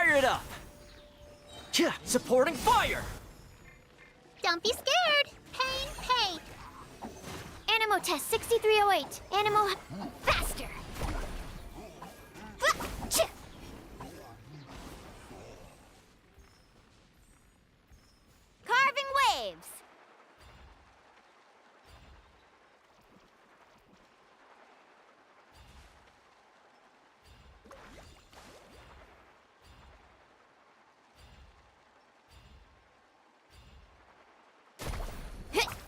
Fire it up! Yeah, supporting fire! Don't be scared. Pain, pain. Animo test 6308. Animo faster. Carving waves.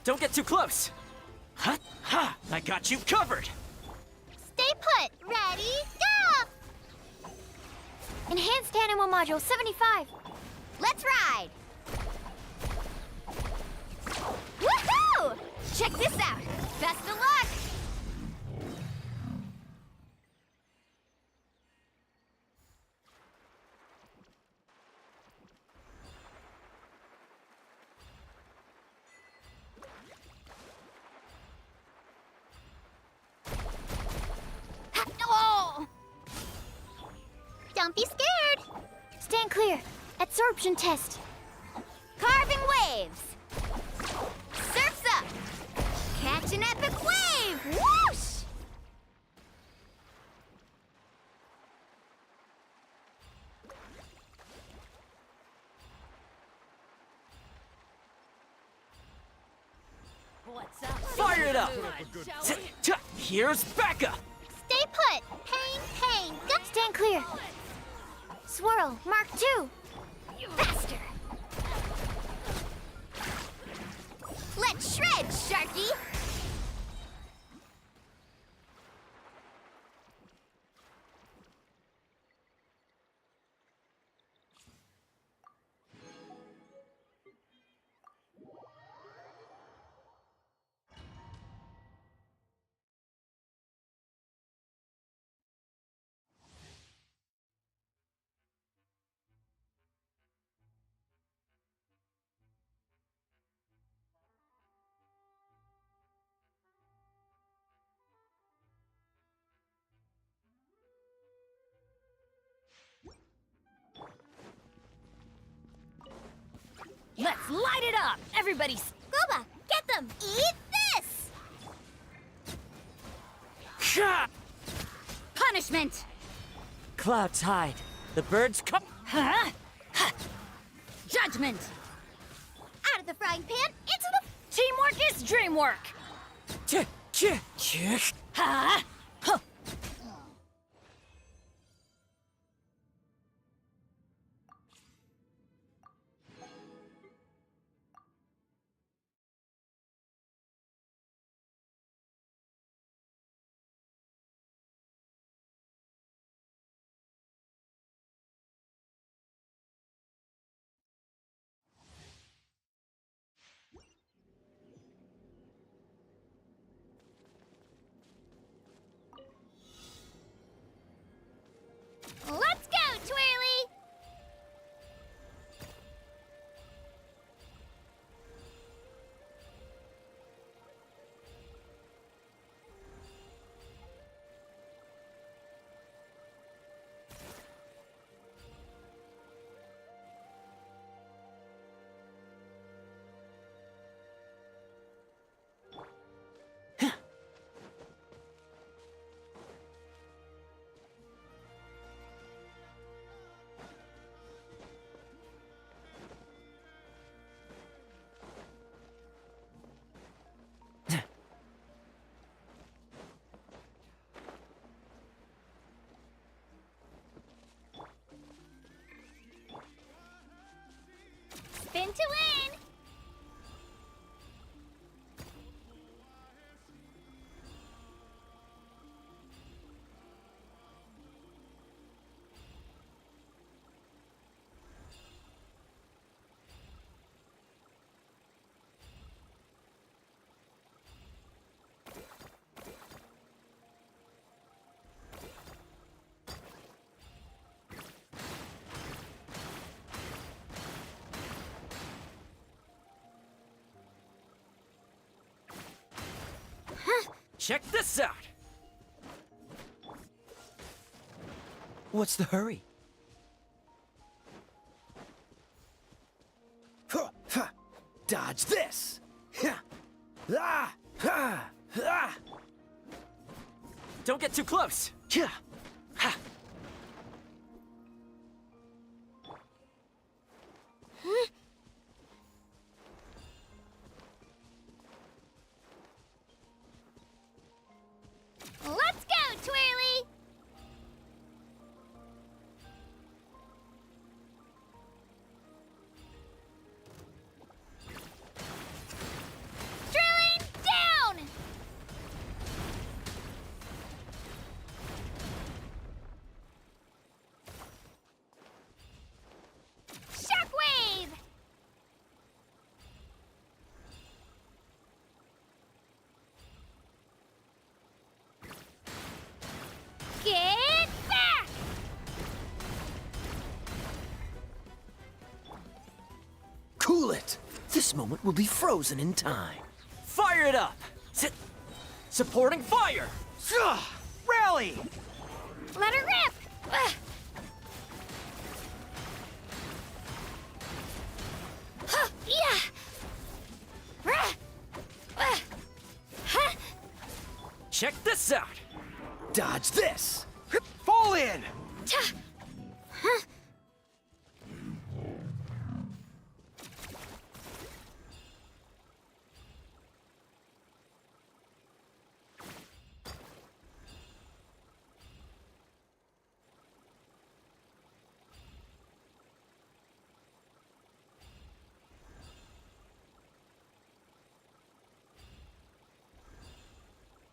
Don't get too close! Ha! Ha! I got you covered! Stay put. Ready, go! Enhanced Animo Module 75. Let's ride! Woohoo! Check this out. Best of luck! Oh! Don't be scared. Stand clear. Absorption test. Carving waves. Surf's up. Catch an epic wave. Whoosh! What's up? Fire it up! Here's Becca! Stay put. Pain, pain. Go. Stand clear. Swirl. Mark 2. Faster. Let's shred, Sharky. Let's light it up! Everybody, Gooba, get them. Eat this. Ha! punishment! Clouds hide. The birds come. Huh? Ha! Judgment! Out of the frying pan, into the... Teamwork is dreamwork! Huh? Huh! Let's go, Twirly! Spin to win! Check this out! What's the hurry? Dodge this! Ha! Ah! Ha! Ah! Don't get too close! Yeah! Ha! Let's go, Twirly! Drilling down! Shockwave! Get back! Cool it! This moment will be frozen in time. Fire it up! Supporting fire! Rally! Let her rip! Ugh. Huh, yeah! Rah! Huh? Check this out! Dodge this! Fall in! Ta! Huh?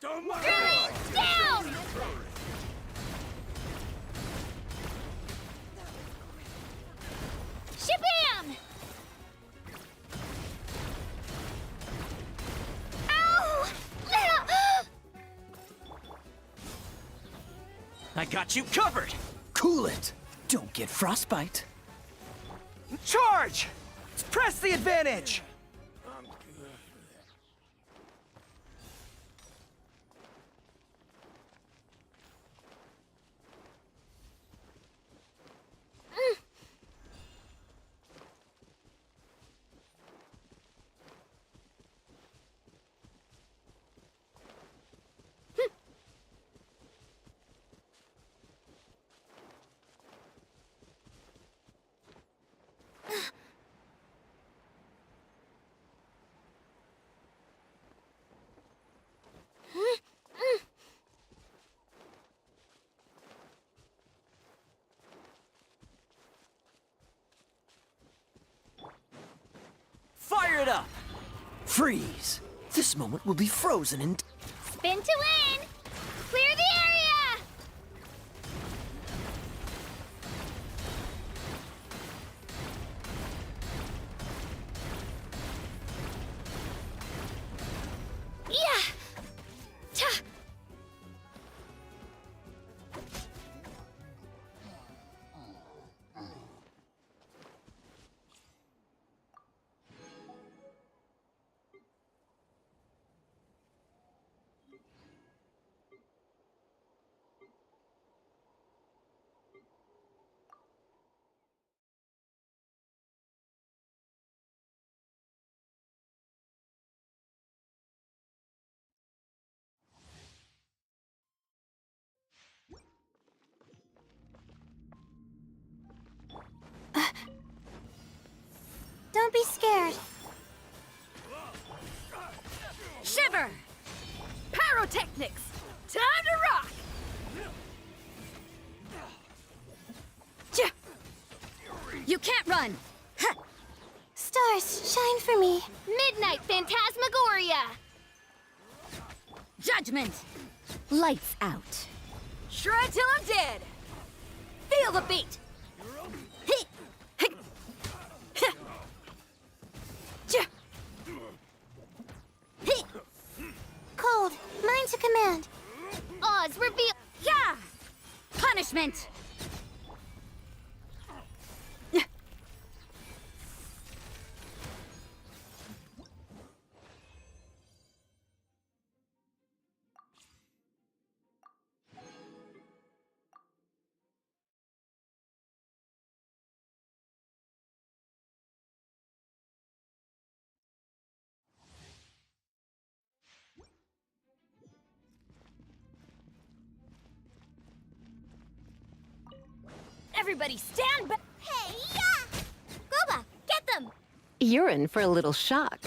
Don't Down! Shabam! Ow! I got you covered! Cool it! Don't get frostbite. Charge! Press the advantage! Fire it up! Freeze! This moment will be frozen in... Spin to win! Clear the area! Yeah! Ta! Don't be scared. Shiver! Pyrotechnics! Time to rock! Ja! You can't run! Ha! Stars, shine for me. Midnight Phantasmagoria! Judgment! Lights out. Shred till I'm dead! Feel the beat! Hit! Hit! Ha! Ja! Hit! Cold, mine to command. Oz, reveal. Yeah! Punishment! Everybody stand back! Hey, yeah! Goba, get them! You're in for a little shock.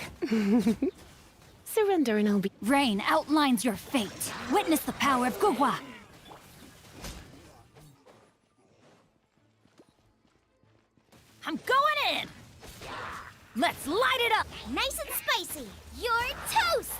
Surrender and I'll be... Rain outlines your fate. Witness the power of Gugwa. I'm going in! Let's light it up! Nice and spicy! You're toast!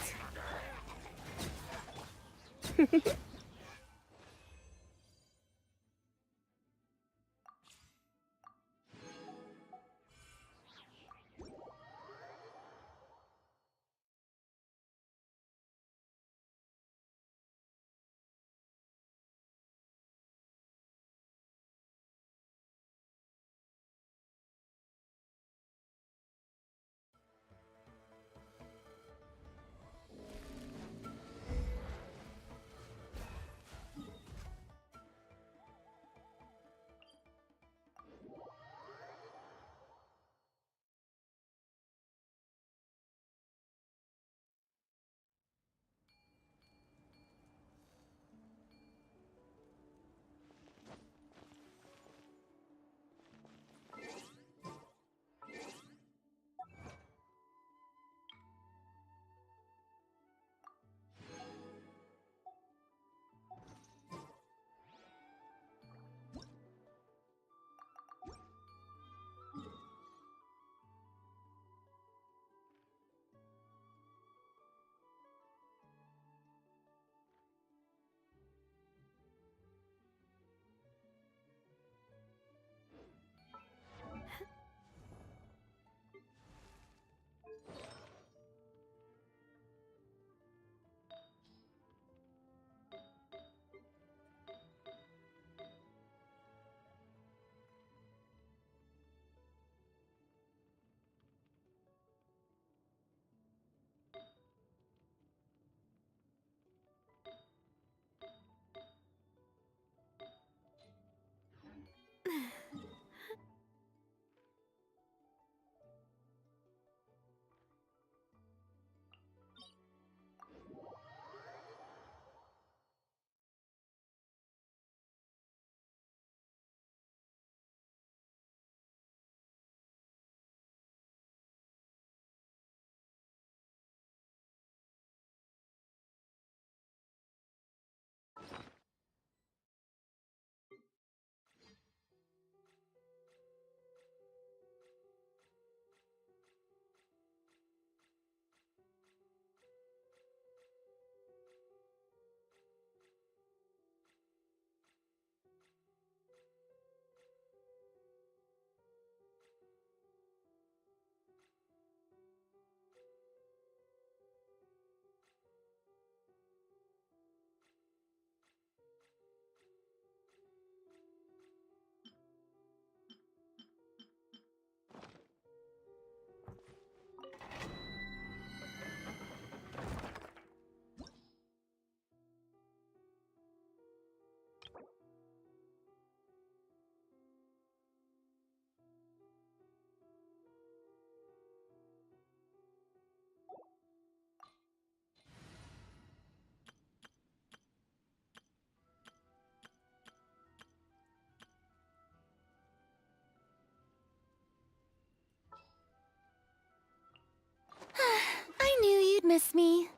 I knew you'd miss me.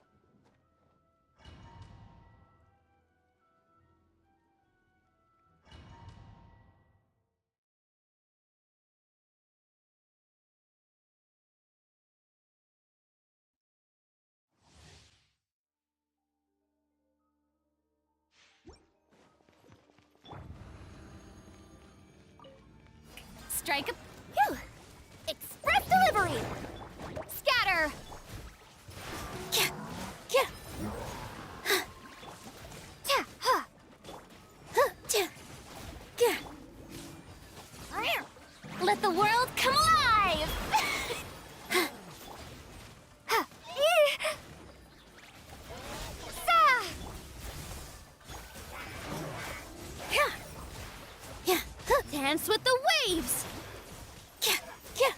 Strike a... Phew! Express delivery! Scatter! Kya, kya. Huh. Ta, ha. Huh, ta, kya. Let the world come alive! Ha. Ee. Sa. Yeah. Yeah. Huh. Dance with the waves! Kya, kya.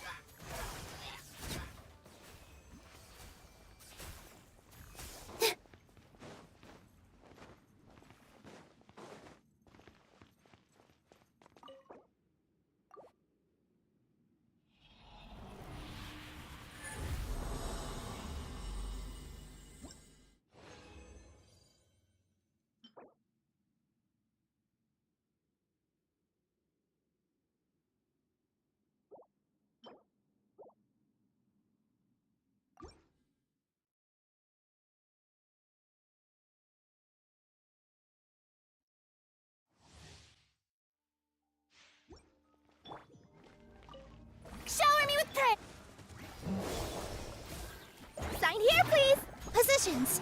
Shine here, please. Positions.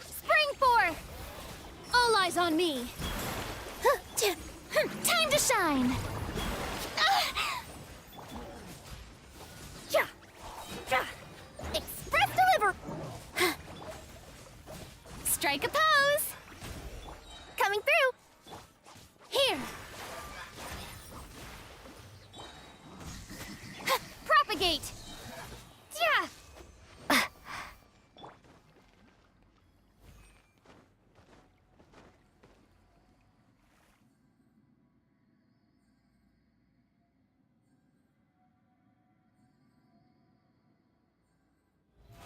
Spring forth. All eyes on me. Time to shine. Express deliver. Strike a pose. Coming through. Here. Propagate. Yeah.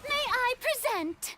May I present?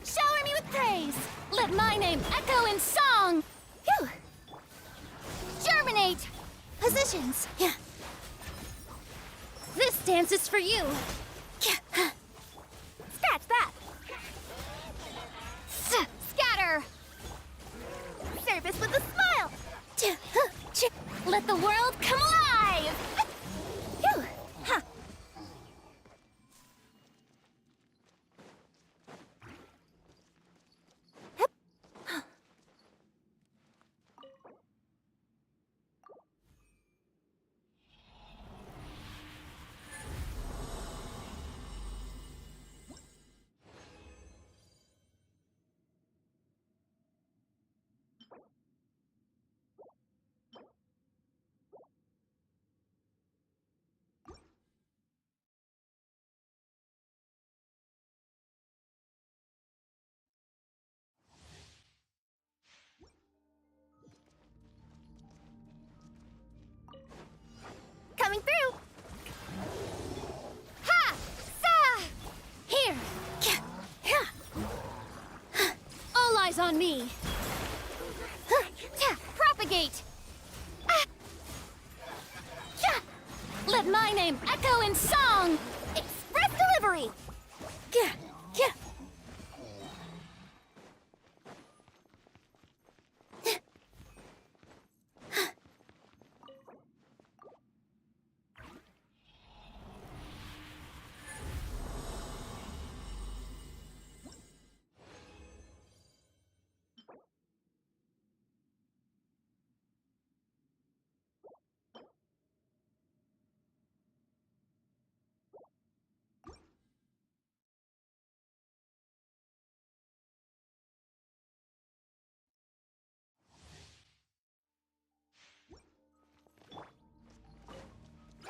Shower me with praise. Let my name echo in song. Phew. Germinate. Positions. Yeah. This dance is for you. Scratch that. Scatter. Service with a smile. Let the world come alive. Phew. Ha. Coming through. Ha! Sa! Here. All eyes on me. Propagate. Let my name echo in song. Express delivery.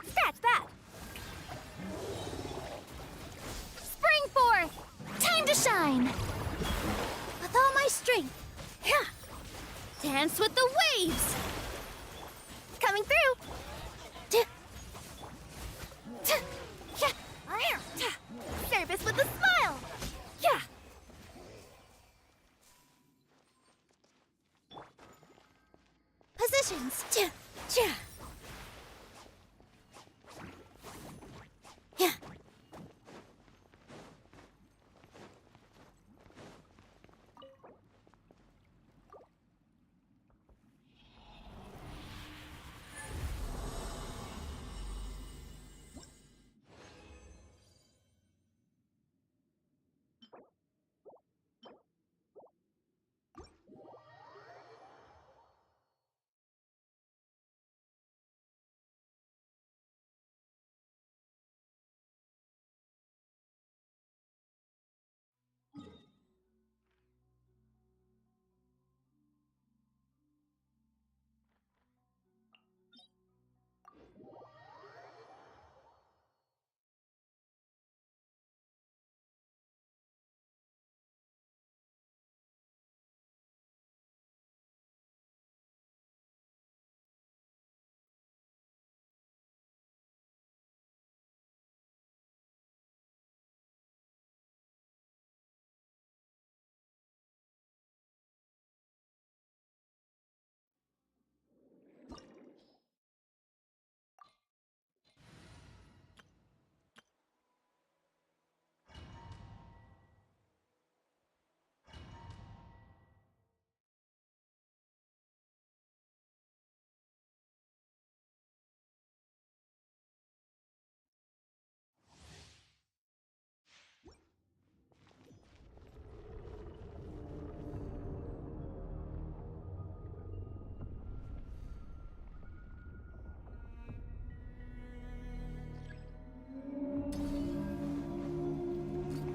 Scratch that. Spring forth. Time to shine. With all my strength. Dance with the waves. Coming through. Service with a smile. Positions.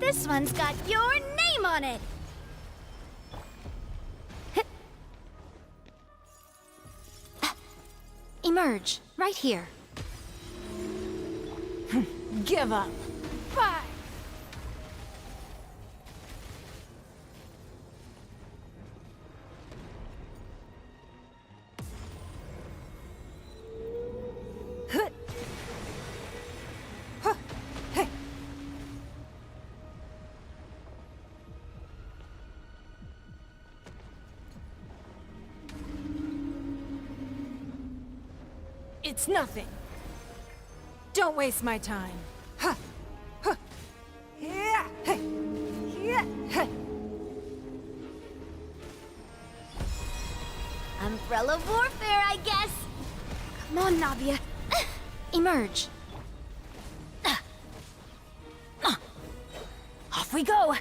This one's got your name on it! Emerge, right here. Give up. Bye. It's nothing. Don't waste my time. Huh. Huh. Yeah. Hey. Yeah. Hey. Umbrella warfare, I guess. Come on, Navia. Emerge. Off we go.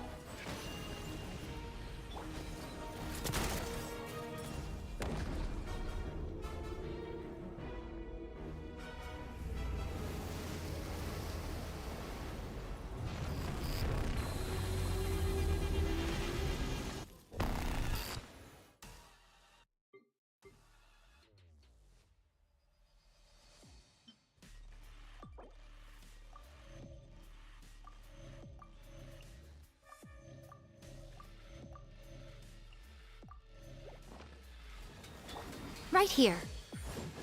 Right here.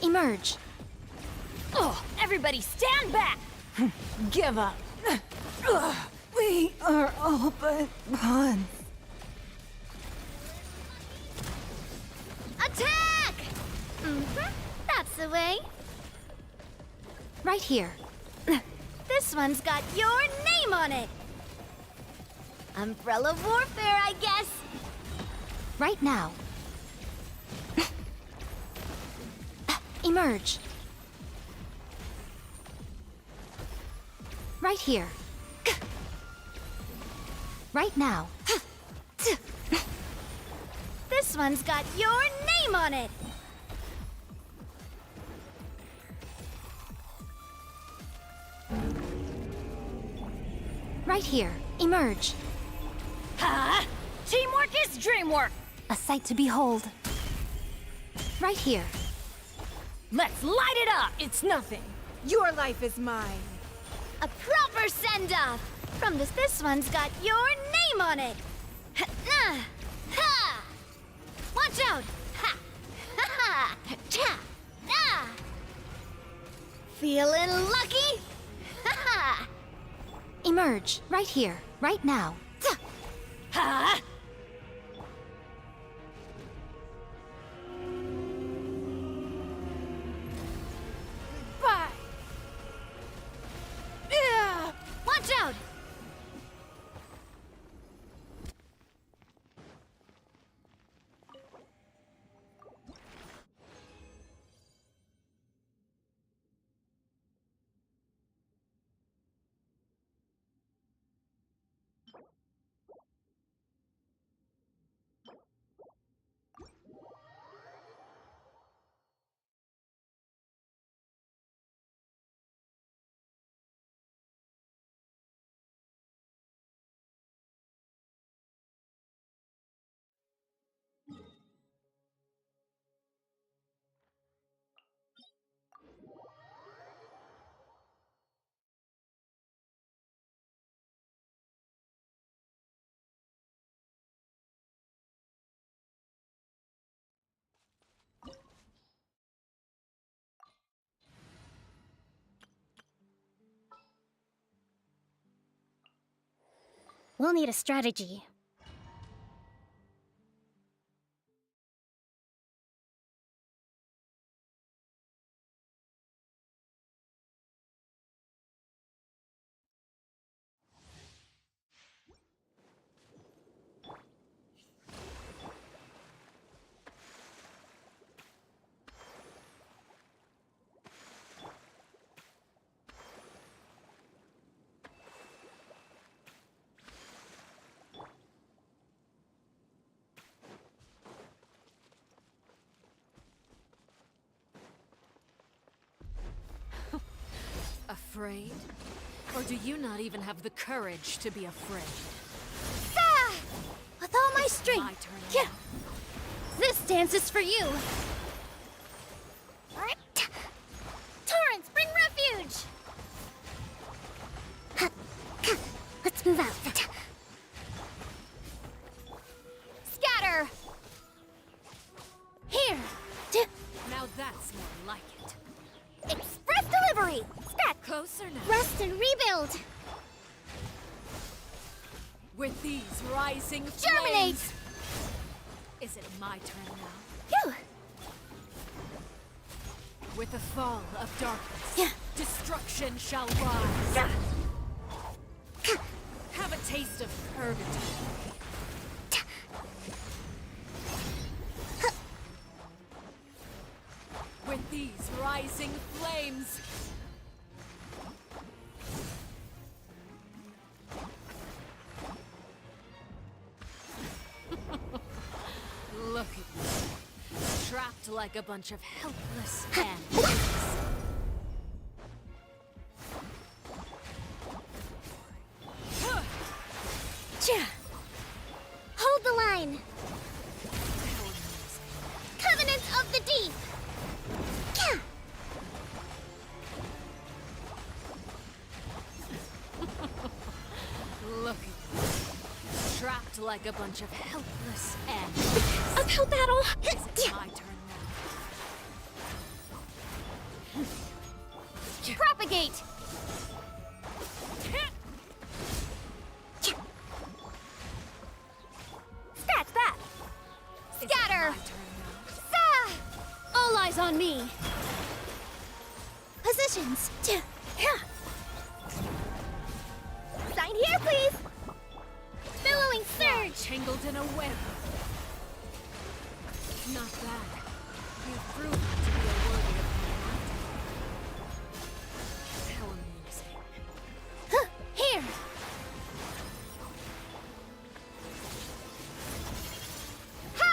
Emerge. Oh, everybody stand back! Give up. We are all but one. Attack! That's the way. Right here. This one's got your name on it. Umbrella warfare, I guess. Right now. Emerge. Right here. Right now. This one's got your name on it. Right here. Emerge. Ha! Teamwork is dreamwork! A sight to behold. Right here. Let's light it up! It's nothing. Your life is mine. A proper send-off! From this one's got your name on it! Ha! Watch out! Ha! Ha ha! Cha! Ah! Feeling lucky? Ha ha! Emerge, right here, right now. Ha! Bye! Yeah! Watch out! We'll need a strategy. Afraid? Or do you not even have the courage to be afraid? Ah! With all my My strength. turn Yeah. now. This dance is for you. Torrents, bring refuge! Let's move out. Scatter! Here! Now that's more like it. Express delivery! Stat! Closer now. Rest and rebuild! With these rising Germinate! flames. Is it my turn now? Phew! With the fall of darkness, Yeah. destruction shall rise. Have a taste of purgatory. With these rising flames. Look at me. Trapped like a bunch of helpless ants. Cha! Hold the line! Covenant of the Deep! Ka! Look at me. Trapped like a bunch of helpless ants. Uphill battle! Is it my turn now? Propagate! Scratch that! Scatter! My turn now. Sa! All eyes on me! Positions! Sign here, please! Billowing surge! Tangled in a web. Not bad. You've proven to be a worthy opponent. How amusing. Huh, here! Ha!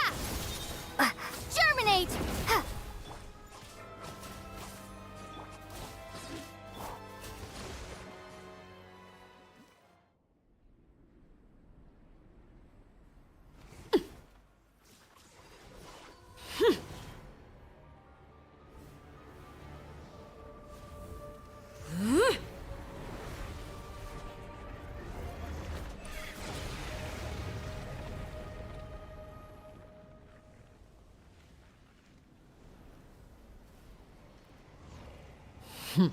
Germinate! Ha! Phew!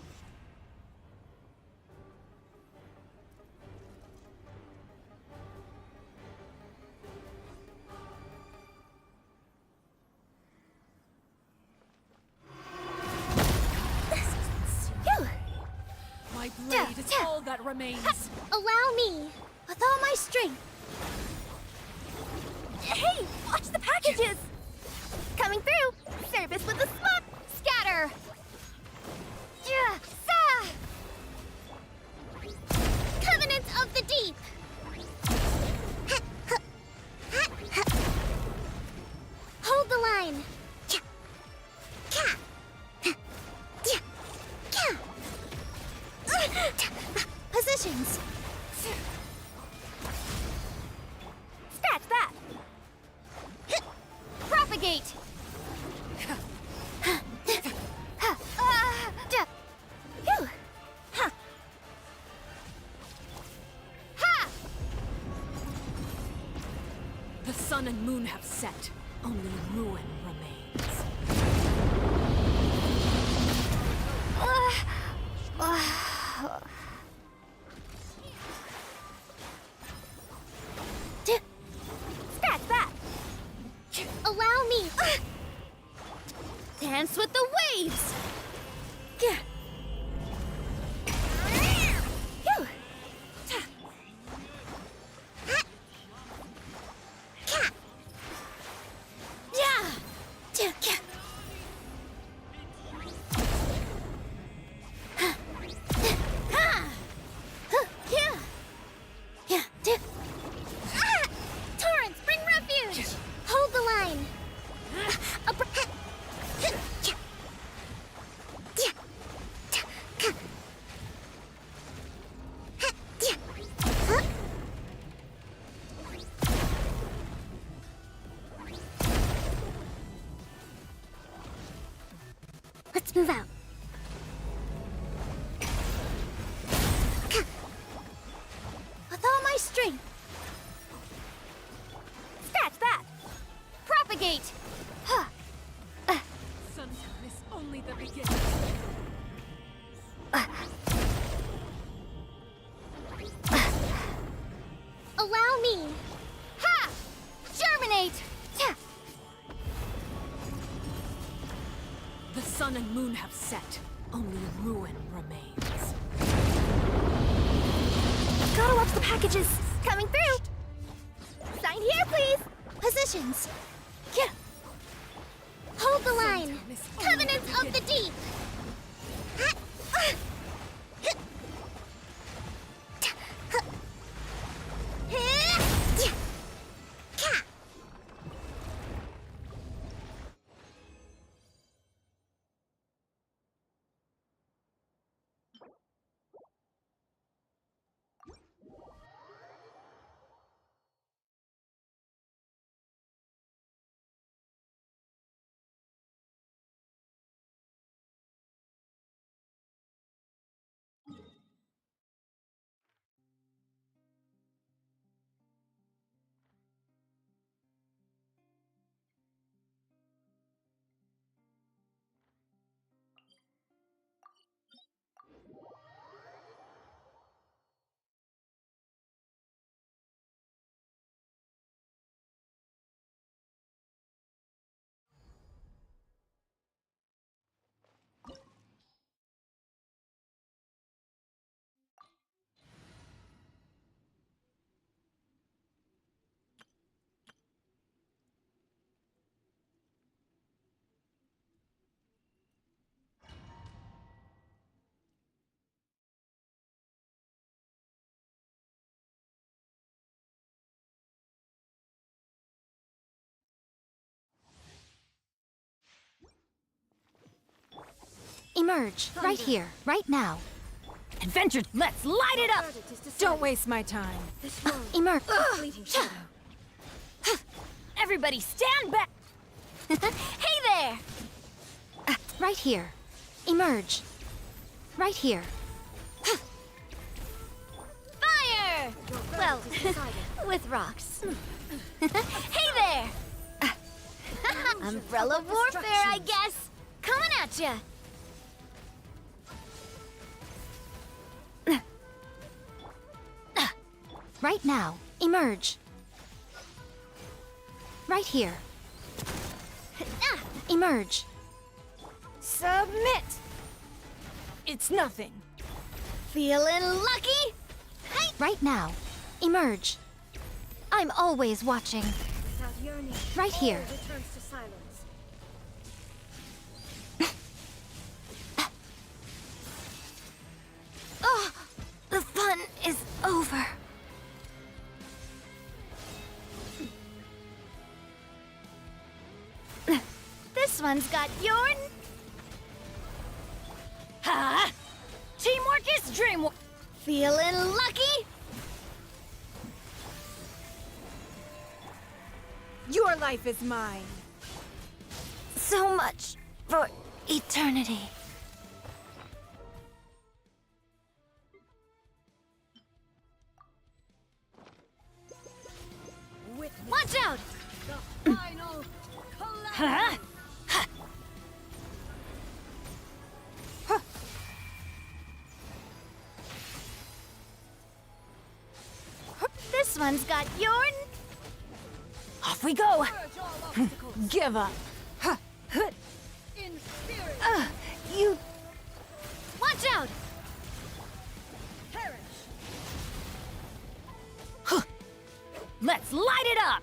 My blade is all that remains. Allow me, with all my strength. Hey, watch the packages! Coming through! Service with a smut! Scatter! Yeah, sa! Covenant of the Deep! Hold the line! Positions! Scratch that! Propagate! Phew. Ha! Ha! The sun and moon have set. Only ruin remains. Scratch that! Allow me! Dance with the waves! Phew. Torrents, bring refuge! Hold the line! Let's move out. With all my strength. Scratch that. Propagate. Huh. Suntown is only the beginning. Allow me. Ha! Germinate. Yeah. The sun and moon have set. Only ruin remains. Gotta watch the packages. Coming through. Sign here, please. Positions. Yeah. Hold the line. Suntown is only Covenants the of the deep. Emerge. Right here. Right now. Adventure, let's light it up! Don't waste my time. Emerge. Everybody stand back! Hey there! Right here. Emerge. Right here. Fire! Well, with rocks. Hey there! Umbrella warfare, I guess. Coming at ya. Right now. Emerge. Right here. Emerge. Submit! It's nothing. Feeling lucky? Right now. Emerge. I'm always watching. Right here. Oh, the fun is over. This one's got your... Ha! Teamwork is dreamwork! Feeling lucky? Your life is mine. So much for eternity. Watch out! Final huh? This one's got your... Off we go! Give up! You... Watch out! Let's light it up!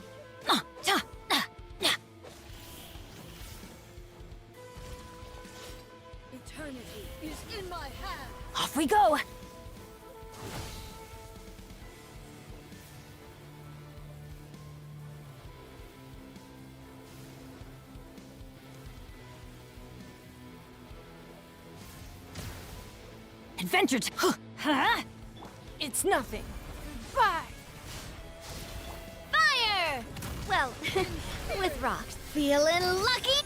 Eternity is in my hand! Off we go! Adventure huh? It's nothing. Bye! Fire! Well, with rocks. Feeling lucky?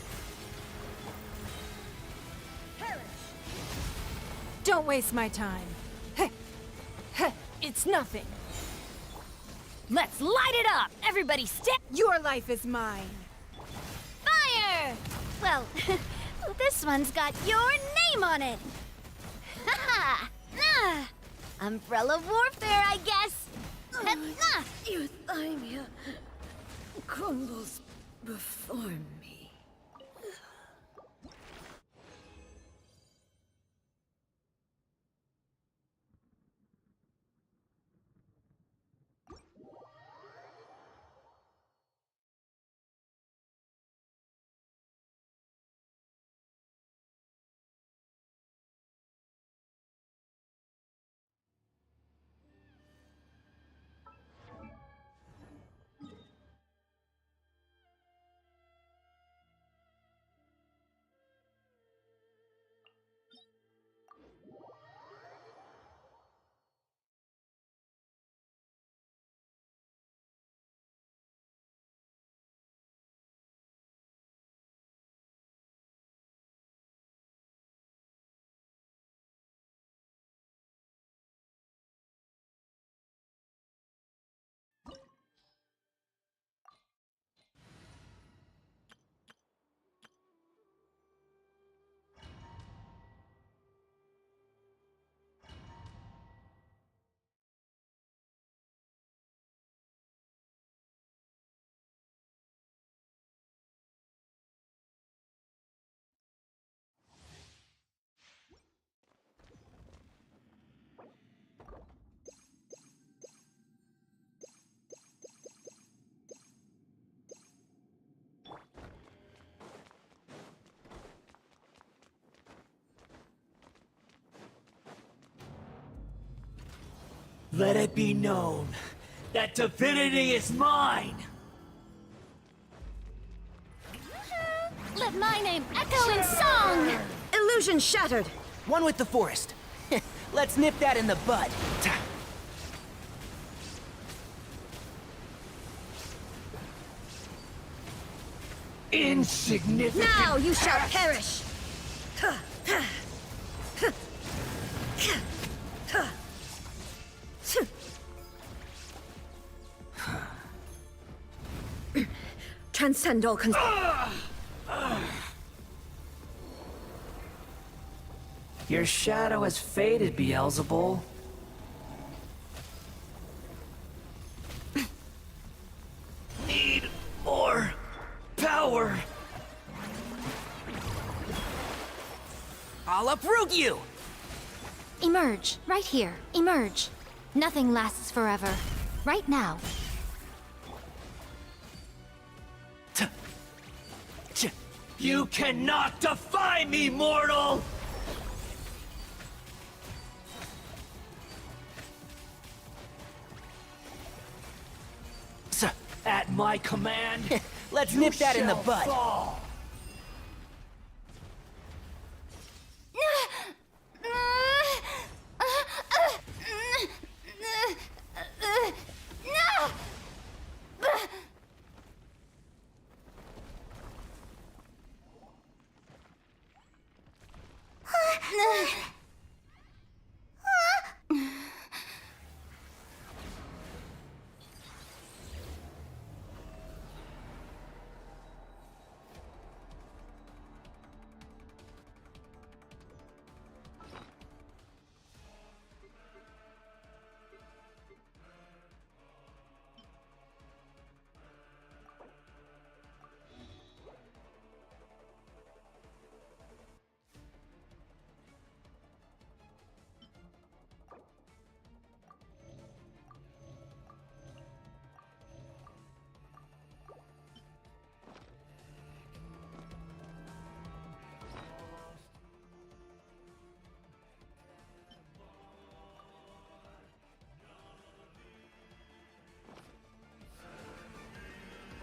Don't waste my time. It's nothing. Let's light it up! Everybody step! Your life is mine. Fire! Well, this one's got your name on it. Ha ha! Umbrella warfare, I guess. Euthymia crumbles before me. Let it be known that divinity is mine! Let my name echo in song! Illusion shattered! One with the forest. Let's nip that in the bud. Insignificant. Now you shall perish! Transcend all Your shadow has faded, Beelzebul. Need more power. I'll uproot you! Emerge, right here. Emerge. Nothing lasts forever. Right now. You cannot defy me, mortal! At my command, let's nip that in the bud. Fall.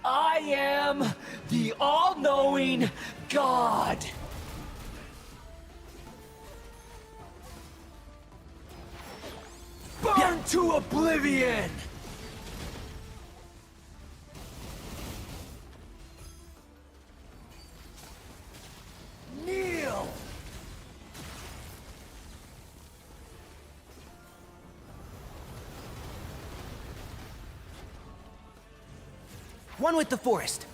I am the all-knowing God. Burn to oblivion! Kneel! One with the forest.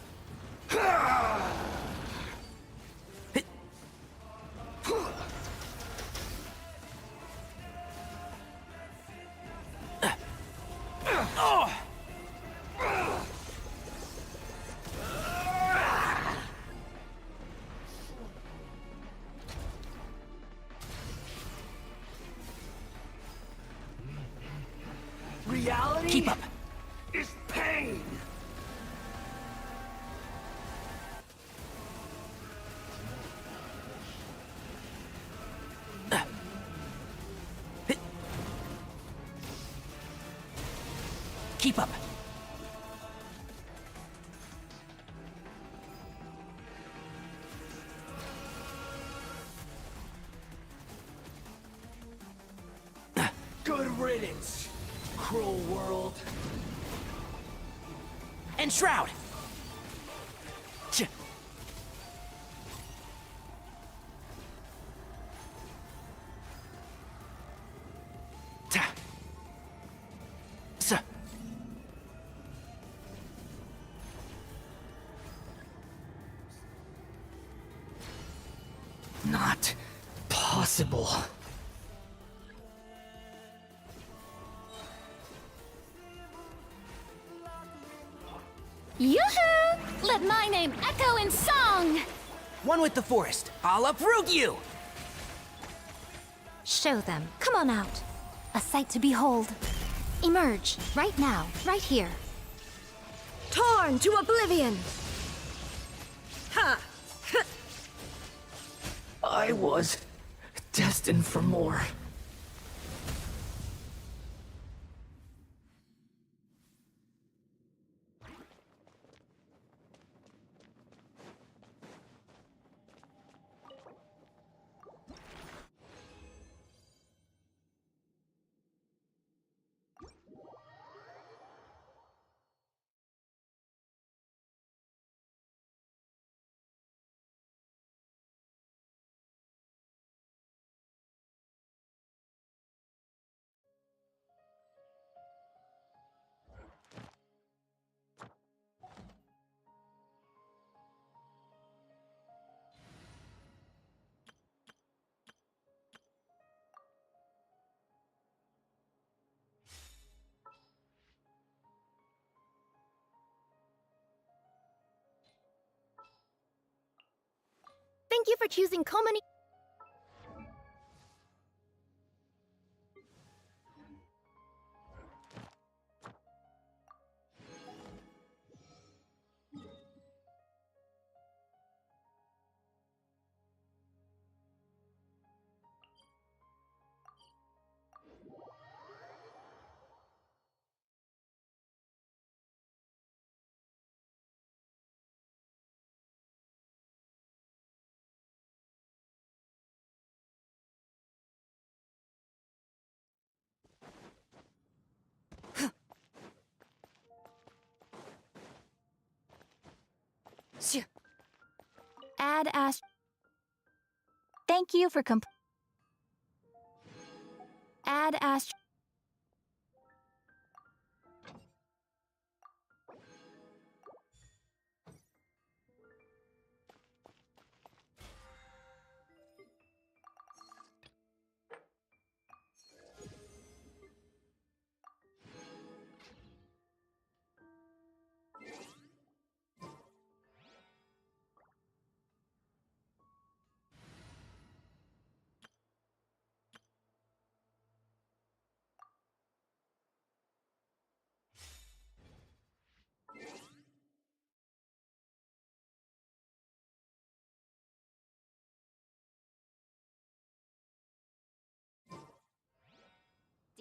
Reality Keep up. is pain. Keep up. Good riddance, cruel world. And Shroud. Ch- Ta. S- Not possible. Yoo-hoo! Let my name echo in song! One with the forest. I'll uproot you! Show them. Come on out. A sight to behold. Emerge. Right now. Right here. Torn to oblivion! Ha! I was destined for more. Thank you for choosing Komani. Add Ast. Thank you for Add Ast.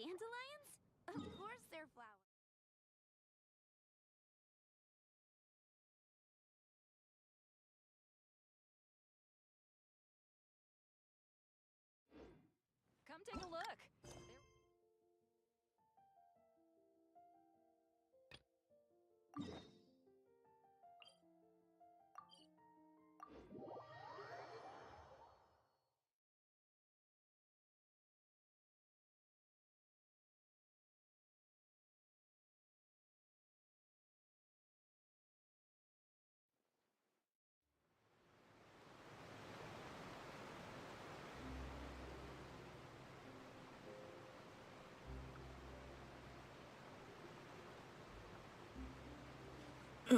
Dandelions? Of course they're flowers. Come take a look. I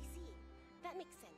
see. That makes sense.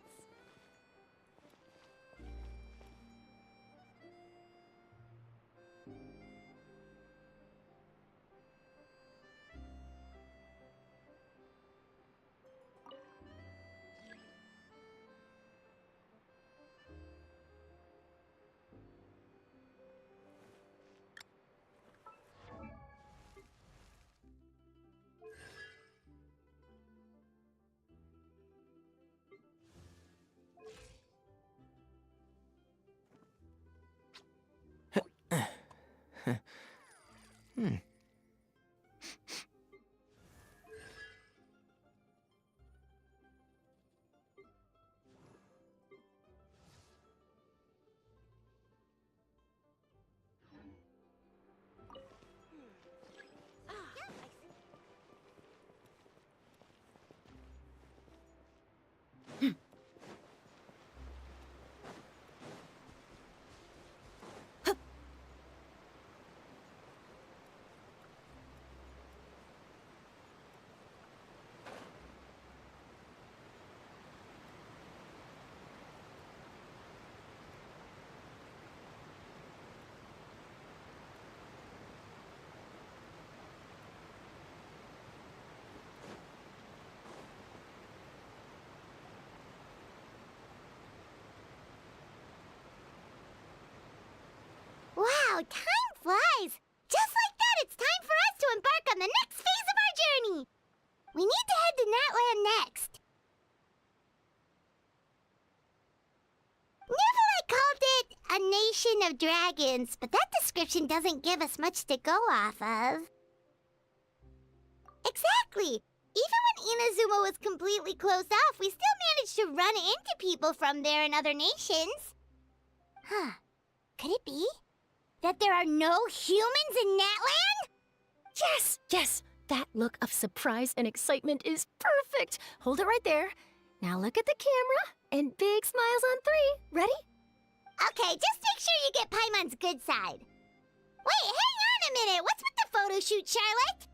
Wow, time flies! Just like that, it's time for us to embark on the next phase of our journey! We need to head to Natland next. Neverlight called it a nation of dragons, but that description doesn't give us much to go off of. Exactly! Even when Inazuma was completely closed off, we still managed to run into people from there and other nations. Huh. Could it be that there are no humans in Natland? Yes, yes. That look of surprise and excitement is perfect. Hold it right there. Now look at the camera and big smiles on 3. Ready? Okay, just make sure you get Paimon's good side. Wait, hang on a minute. What's with the photo shoot, Charlotte?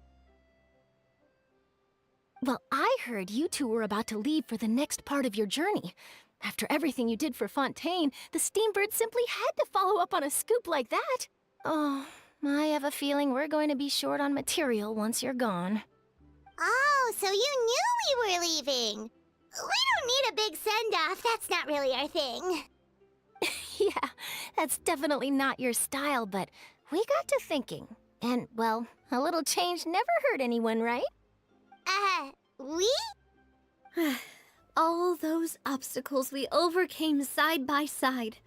Well, I heard you two were about to leave for the next part of your journey. After everything you did for Fontaine, the Steambird simply had to follow up on a scoop like that. Oh, I have a feeling we're going to be short on material once you're gone. Oh, so you knew we were leaving. We don't need a big send-off. That's not really our thing. Yeah, that's definitely not your style, but we got to thinking. And, well, a little change never hurt anyone, right? We? All those obstacles we overcame side by side.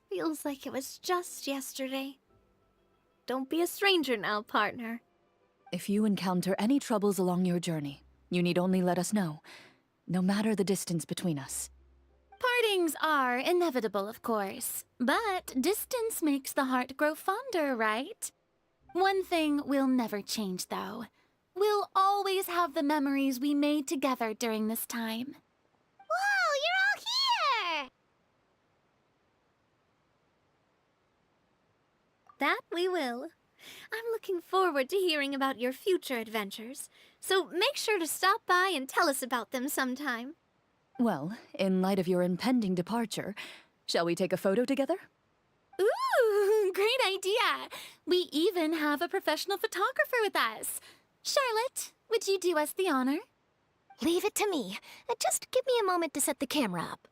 Feels like it was just yesterday. Don't be a stranger now, partner. If you encounter any troubles along your journey, you need only let us know, no matter the distance between us. Partings are inevitable, of course, but distance makes the heart grow fonder, right? One thing will never change, though. We'll always have the memories we made together during this time. Whoa, you're all here! That we will. I'm looking forward to hearing about your future adventures, so make sure to stop by and tell us about them sometime. Well, in light of your impending departure, shall we take a photo together? Ooh, great idea! We even have a professional photographer with us. Charlotte, would you do us the honor? Leave it to me. Just give me a moment to set the camera up.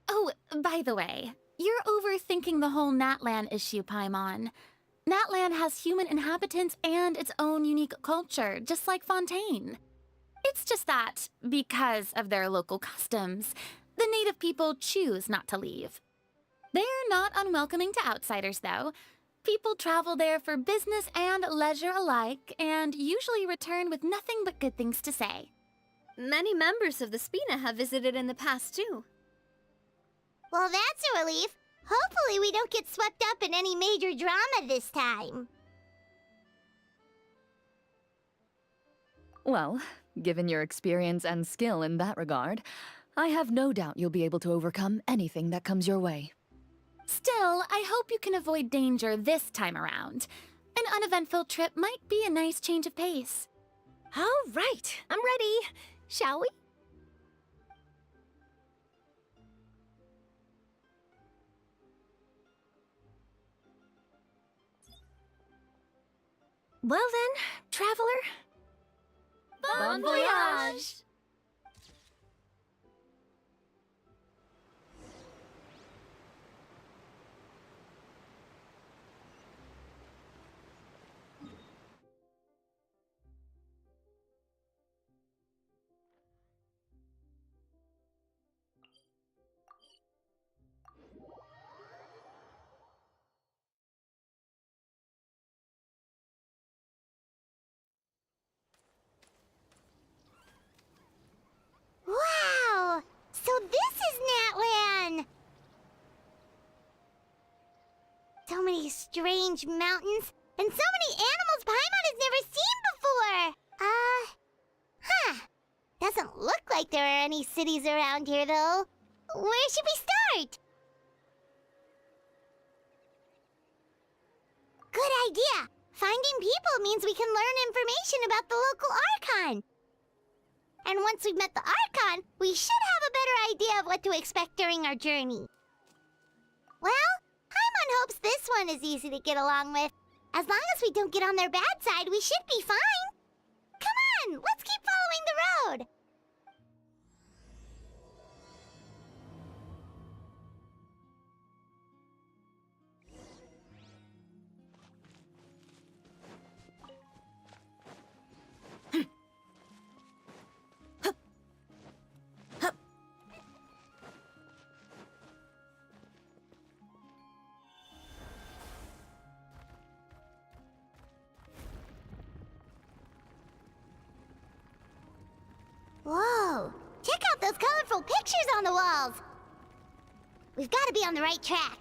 Oh, by the way, you're overthinking the whole Natlan issue, Paimon. Natlan has human inhabitants and its own unique culture, just like Fontaine. It's just that, because of their local customs, the native people choose not to leave. They're not unwelcoming to outsiders, though. People travel there for business and leisure alike, and usually return with nothing but good things to say. Many members of the Spina have visited in the past, too. Well, that's a relief. Hopefully we don't get swept up in any major drama this time. Well, given your experience and skill in that regard, I have no doubt you'll be able to overcome anything that comes your way. Still, I hope you can avoid danger this time around. An uneventful trip might be a nice change of pace. All right, I'm ready. Shall we? Well then, traveler. Bon voyage! Wow! So this is Natlan! So many strange mountains, and so many animals Paimon has never seen before! Doesn't look like there are any cities around here, though. Where should we start? Good idea! Finding people means we can learn information about the local Archon. And once we've met the Archon, we should have a better idea of what to expect during our journey. Well, Paimon hopes this one is easy to get along with. As long as we don't get on their bad side, we should be fine. Come on, let's keep following the road. Whoa! Check out those colorful pictures on the walls! We've got to be on the right track.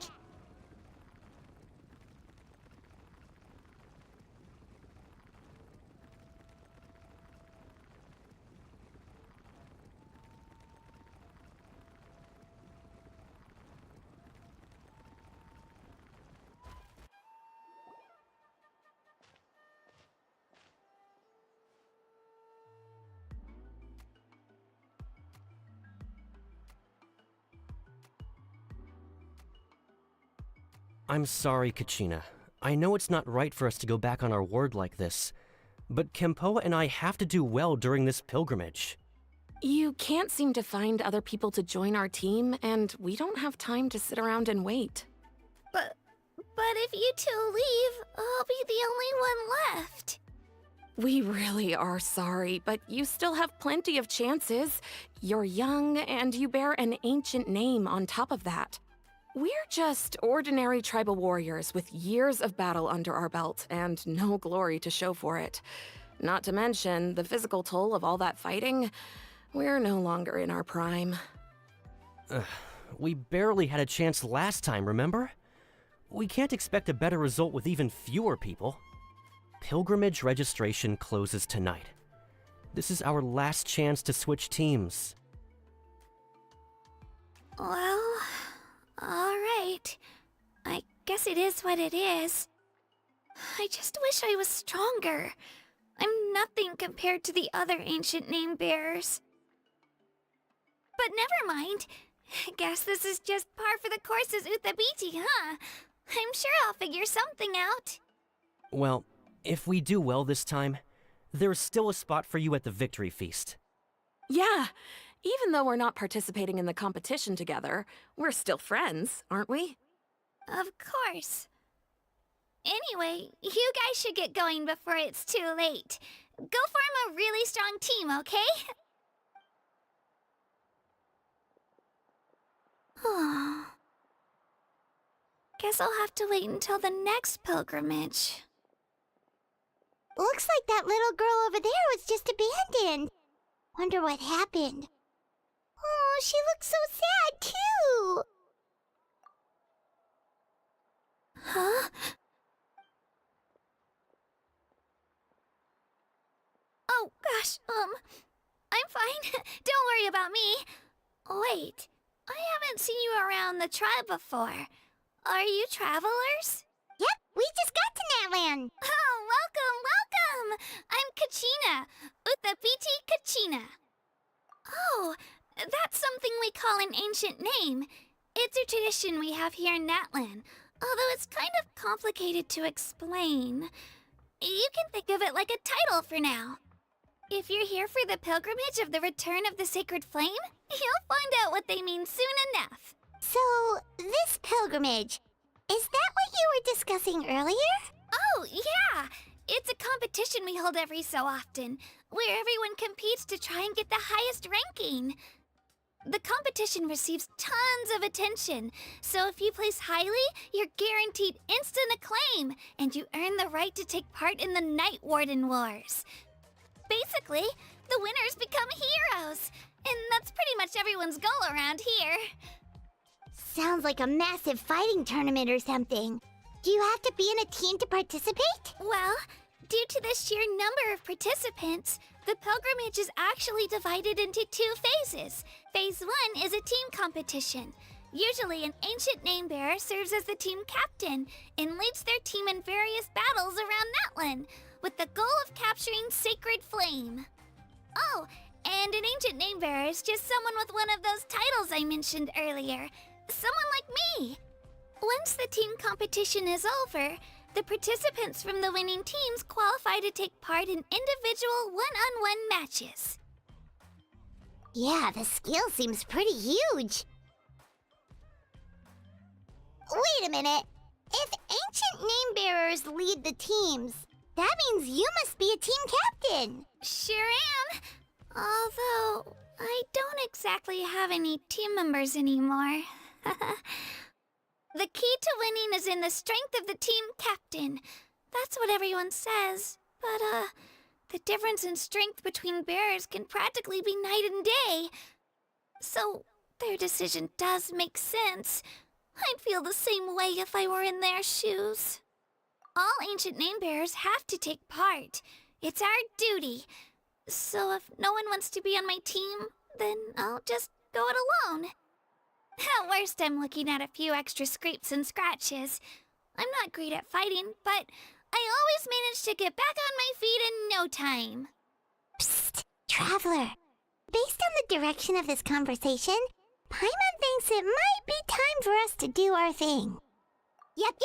I'm sorry, Kachina. I know it's not right for us to go back on our word like this, but Kempoa and I have to do well during this pilgrimage. You can't seem to find other people to join our team, and we don't have time to sit around and wait. But if you two leave, I'll be the only one left. We really are sorry, but you still have plenty of chances. You're young, and you bear an ancient name on top of that. We're just ordinary tribal warriors with years of battle under our belt and no glory to show for it. Not to mention the physical toll of all that fighting. We're no longer in our prime. We barely had a chance last time, remember? We can't expect a better result with even fewer people. Pilgrimage registration closes tonight. This is our last chance to switch teams. Well, alright. I guess it is what it is. I just wish I was stronger. I'm nothing compared to the other ancient name bearers. But never mind. Guess this is just par for the course as Uthabiti, huh? I'm sure I'll figure something out. Well, if we do well this time, there's still a spot for you at the Victory Feast. Yeah, even though we're not participating in the competition together, we're still friends, aren't we? Of course. Anyway, you guys should get going before it's too late. Go form a really strong team, okay? Guess I'll have to wait until the next pilgrimage. Looks like that little girl over there was just abandoned. Wonder what happened. Oh, she looks so sad, too. Huh? Oh, gosh, I'm fine. Don't worry about me. Wait, I haven't seen you around the tribe before. Are you travelers? Yep, we just got to Natlan. Oh, welcome! I'm Kachina, Uthapiti Kachina. Oh, that's something we call an ancient name. It's a tradition we have here in Natlan, although it's kind of complicated to explain. You can think of it like a title for now. If you're here for the pilgrimage of the return of the sacred flame, you'll find out what they mean soon enough. So, this pilgrimage, is that what you were discussing earlier? Oh, yeah! It's a competition we hold every so often, where everyone competes to try and get the highest ranking. The competition receives tons of attention, so if you place highly, you're guaranteed instant acclaim, and you earn the right to take part in the Night Warden Wars. Basically, the winners become heroes, and that's pretty much everyone's goal around here. Sounds like a massive fighting tournament or something. Do you have to be in a team to participate? Well, due to the sheer number of participants, the pilgrimage is actually divided into 2 phases. Phase 1 is a team competition. Usually, an ancient name bearer serves as the team captain and leads their team in various battles around Natlan, with the goal of capturing Sacred Flame. Oh, and an ancient name bearer is just someone with one of those titles I mentioned earlier. Someone like me. Once the team competition is over, the participants from the winning teams qualify to take part in individual one-on-one matches. Yeah, the skill seems pretty huge. Wait a minute. If ancient name bearers lead the teams, that means you must be a team captain. Sure am. Although, I don't exactly have any team members anymore. The key to winning is in the strength of the team captain. That's what everyone says. But, the difference in strength between bearers can practically be night and day. So, their decision does make sense. I'd feel the same way if I were in their shoes. All ancient name bearers have to take part. It's our duty. So if no one wants to be on my team, then I'll just go it alone. At worst, I'm looking at a few extra scrapes and scratches. I'm not great at fighting, but I always manage to get back on my feet in no time. Psst, Traveler. Based on the direction of this conversation, Paimon thinks it might be time for us to do our thing. Yep,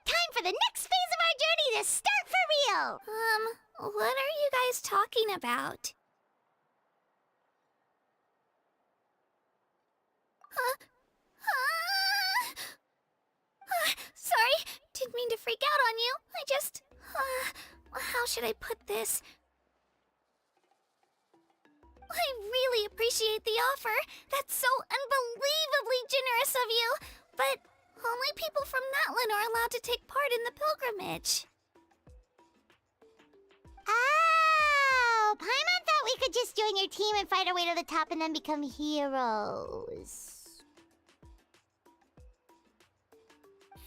time for the next phase of our journey to start for real! What are you guys talking about? Sorry, didn't mean to freak out on you. I just... how should I put this? I really appreciate the offer. That's so unbelievably generous of you. But only people from Natlan are allowed to take part in the pilgrimage. Oh, Paimon thought we could just join your team and fight our way to the top and then become heroes.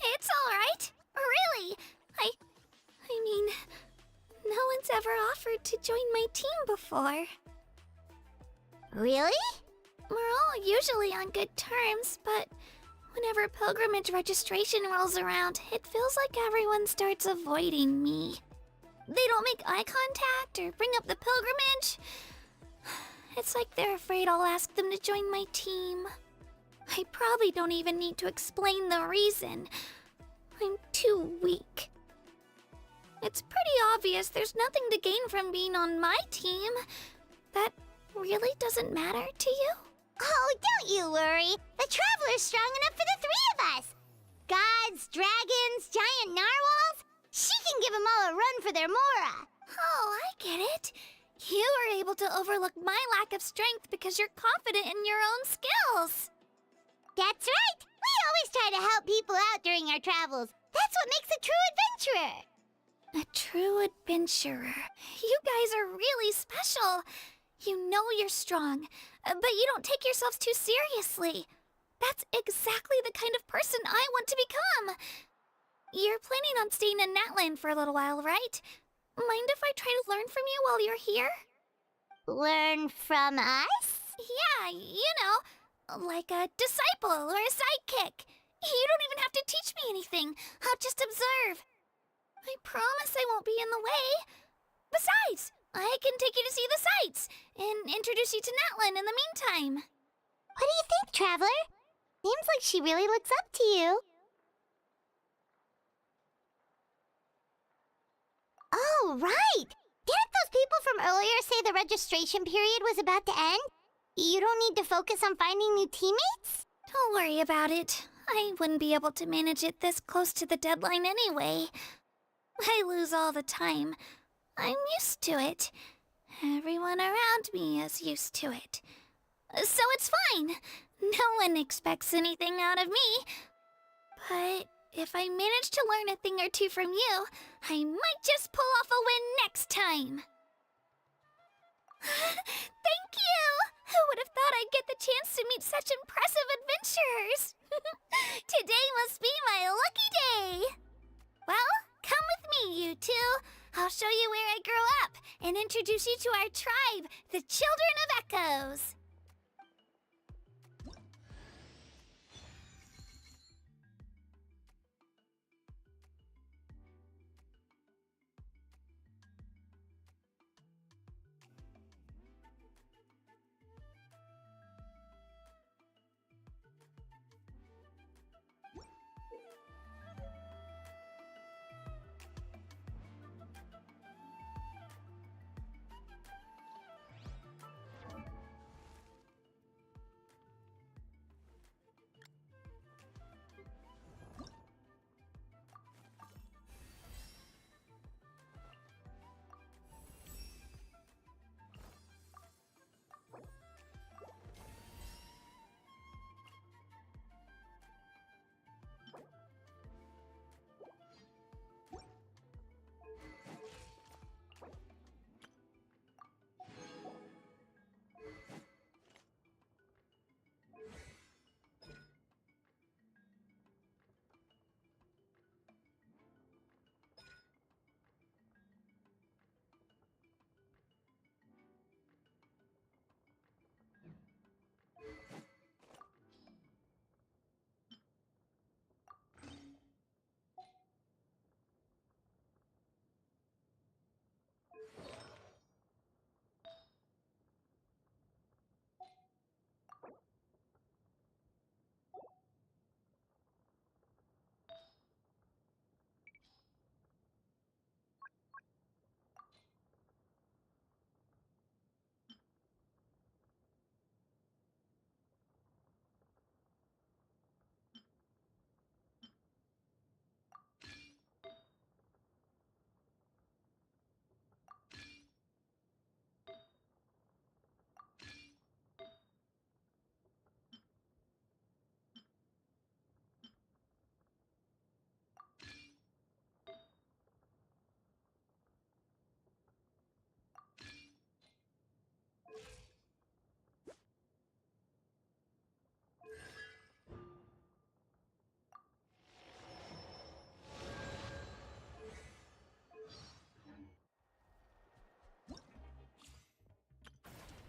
It's all right. Really. I mean, no one's ever offered to join my team before. Really? We're all usually on good terms, but whenever pilgrimage registration rolls around, it feels like everyone starts avoiding me. They don't make eye contact or bring up the pilgrimage. It's like they're afraid I'll ask them to join my team. I probably don't even need to explain the reason. I'm too weak. It's pretty obvious there's nothing to gain from being on my team. That really doesn't matter to you? Oh, don't you worry. The Traveler's strong enough for the 3 of us. Gods, dragons, giant narwhals. She can give them all a run for their Mora. Oh, I get it. You were able to overlook my lack of strength because you're confident in your own skills. That's right. We always try to help people out during our travels. That's what makes a true adventurer. A true adventurer. You guys are really special. You know you're strong, but you don't take yourselves too seriously. That's exactly the kind of person I want to become. You're planning on staying in Natlan for a little while, right? Mind if I try to learn from you while you're here? Learn from us? Yeah, you know, like a disciple or a sidekick. You don't even have to teach me anything. I'll just observe. I promise I won't be in the way. Besides, I can take you to see the sights and introduce you to Natlan in the meantime. What do you think, Traveler? Seems like she really looks up to you. Oh, right! Didn't those people from earlier say the registration period was about to end? You don't need to focus on finding new teammates? Don't worry about it. I wouldn't be able to manage it this close to the deadline anyway. I lose all the time. I'm used to it. Everyone around me is used to it. So it's fine. No one expects anything out of me. But if I manage to learn a thing or two from you, I might just pull off a win next time. Thank you! Who would have thought I'd get the chance to meet such impressive adventurers? Today must be my lucky day! Well, come with me, you two. I'll show you where I grew up and introduce you to our tribe, the Children of Echoes.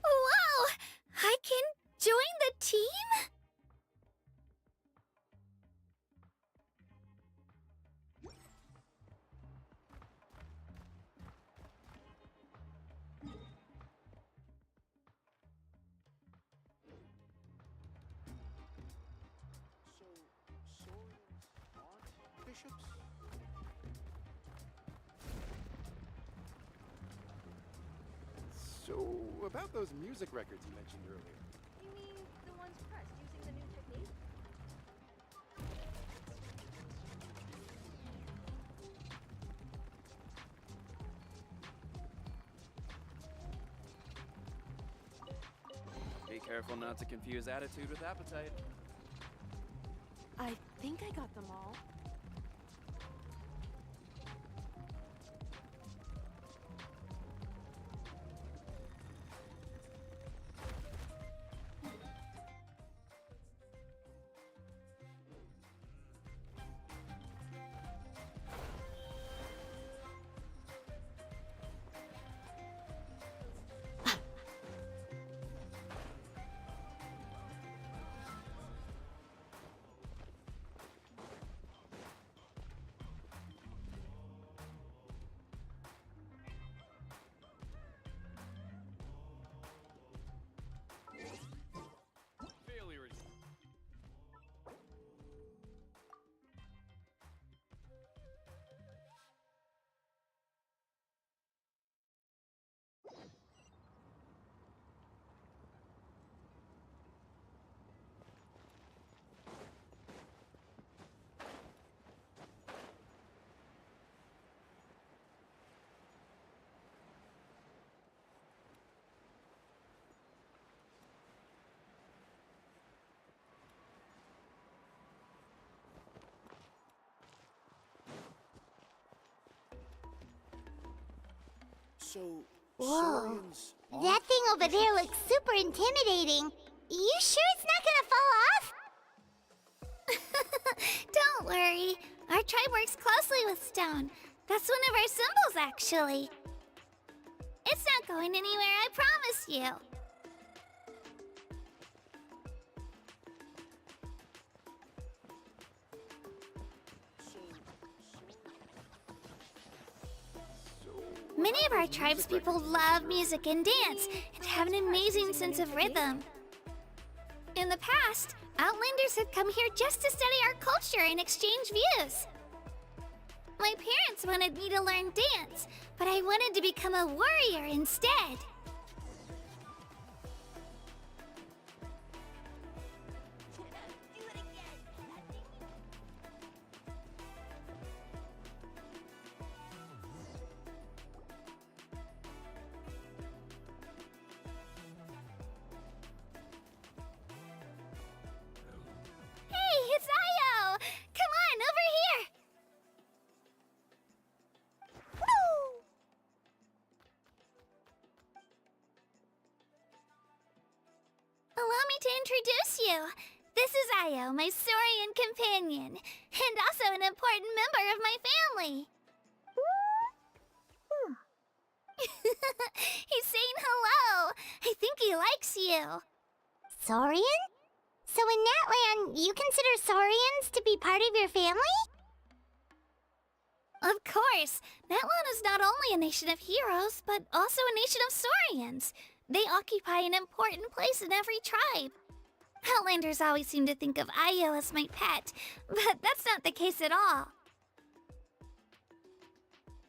Whoa! I can join the team? Bishops? So, about those music records you mentioned earlier. You mean the ones pressed using the new technique? Be careful not to confuse attitude with appetite. I think I got them all. So, Whoa. Saurians aren't That thing over there vicious? looks super intimidating. You sure it's not gonna fall off? Don't worry. Our tribe works closely with stone. That's one of our symbols, actually. It's not going anywhere, I promise you. Many of our tribespeople love music and dance and have an amazing sense of rhythm. In the past, Outlanders have come here just to study our culture and exchange views. My parents wanted me to learn dance, but I wanted to become a warrior instead. Hey, it's Io! Come on, over here! Woo! Allow me to introduce you. This is Io, my Saurian companion, and also an important member of my family. He's saying hello. I think he likes you. Saurian? So in Natlan, you consider Saurians to be part of your family? Of course, Natlan is not only a nation of heroes, but also a nation of Saurians. They occupy an important place in every tribe. Outlanders always seem to think of Io as my pet, but that's not the case at all.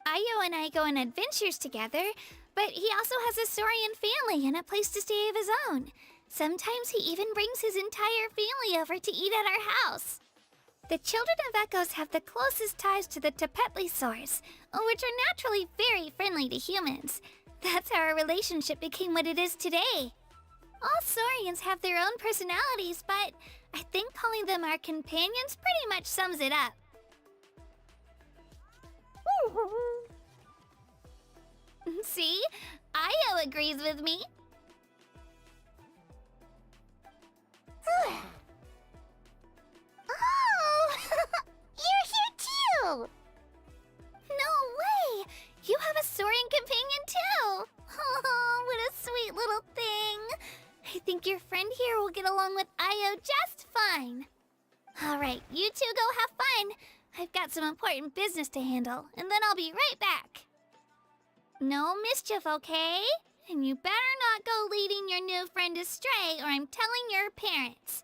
Io and I go on adventures together, but he also has a Saurian family and a place to stay of his own. Sometimes he even brings his entire family over to eat at our house. The children of Echoes have the closest ties to the Tepetlisaurs, which are naturally very friendly to humans. That's how our relationship became what it is today. All Saurians have their own personalities, but I think calling them our companions pretty much sums it up. See? Io agrees with me. Oh! You're here too! No way! You have a Saurian companion too! Oh, what a sweet little thing! I think your friend here will get along with Io just fine. Alright, you two go have fun. I've got some important business to handle, and then I'll be right back. No mischief, okay? And you better not go leading your new friend astray, or I'm telling your parents.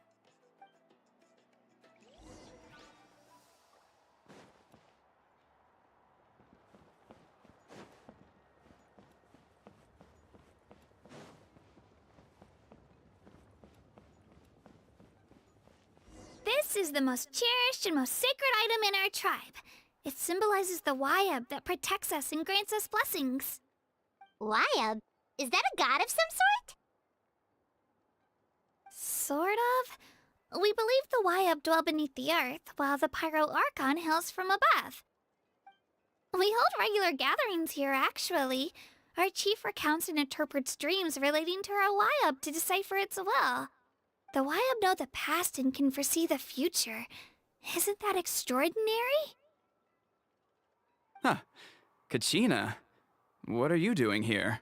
This is the most cherished and most sacred item in our tribe. It symbolizes the Wayab that protects us and grants us blessings. Wayab? Is that a god of some sort? Sort of. We believe the Wayab dwell beneath the earth, while the Pyro Archon hails from above. We hold regular gatherings here, actually. Our chief recounts and interprets dreams relating to our Wayab to decipher its will. The Wayab know the past and can foresee the future. Isn't that extraordinary? Huh. Kachina, what are you doing here?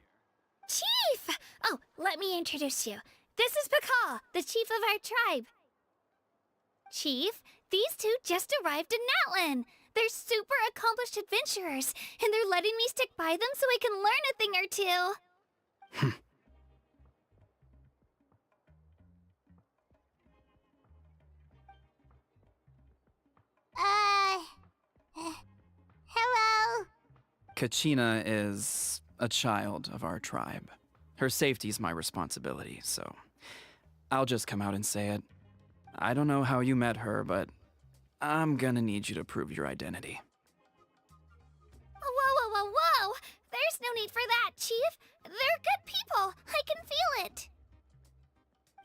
Chief! Oh, let me introduce you. This is Pakal, the chief of our tribe. Chief, these two just arrived in Natlan. They're super accomplished adventurers, and they're letting me stick by them so I can learn a thing or two. Hello? Kachina is a child of our tribe. Her safety's my responsibility, so I'll just come out and say it. I don't know how you met her, but I'm gonna need you to prove your identity. Whoa, whoa, whoa, whoa! There's no need for that, Chief. They're good people. I can feel it.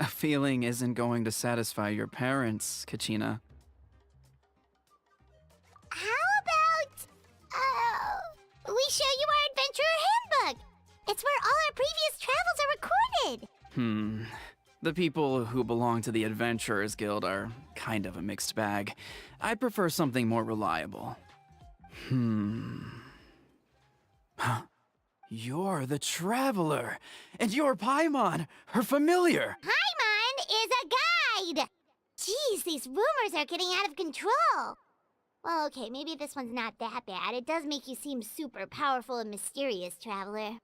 A feeling isn't going to satisfy your parents, Kachina. How about, we show you our adventurer handbook? did. The people who belong to the Adventurers Guild are kind of a mixed bag. I'd prefer something more reliable. Huh. You're the Traveler, and you're Paimon, her familiar. Paimon is a guide! Jeez, these rumors are getting out of control. Well, okay, maybe this one's not that bad. It does make you seem super powerful and mysterious, Traveler.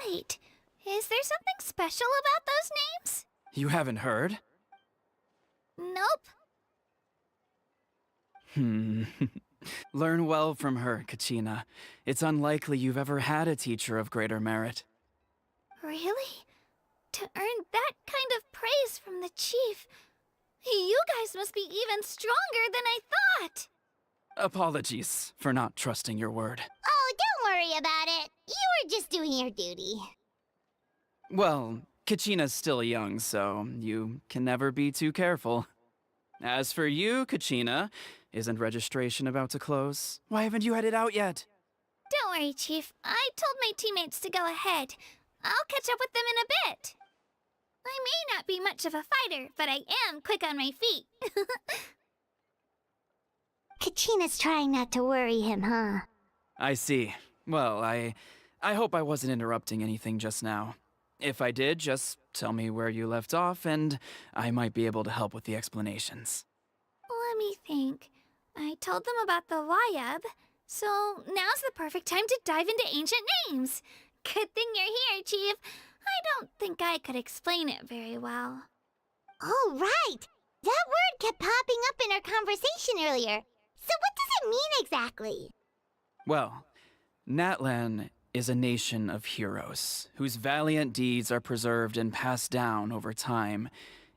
Wait, is there something special about those names? You haven't heard? Nope. Learn well from her, Kachina. It's unlikely you've ever had a teacher of greater merit. Really? To earn that kind of praise from the chief, you guys must be even stronger than I thought. Apologies for not trusting your word. Oh, don't worry about it. You were just doing your duty. Well, Kachina's still young, so you can never be too careful. As for you, Kachina, isn't registration about to close? Why haven't you had it out yet? Don't worry, Chief. I told my teammates to go ahead. I'll catch up with them in a bit. I may not be much of a fighter, but I am quick on my feet. Kachina's trying not to worry him, huh? I see. Well, I hope I wasn't interrupting anything just now. If I did, just tell me where you left off, and I might be able to help with the explanations. Let me think. I told them about the Wayab, so now's the perfect time to dive into ancient names. Good thing you're here, Chief. I don't think I could explain it very well. Oh, right! That word kept popping up in our conversation earlier. So what does it mean exactly? Well, Natlan is a nation of heroes whose valiant deeds are preserved and passed down over time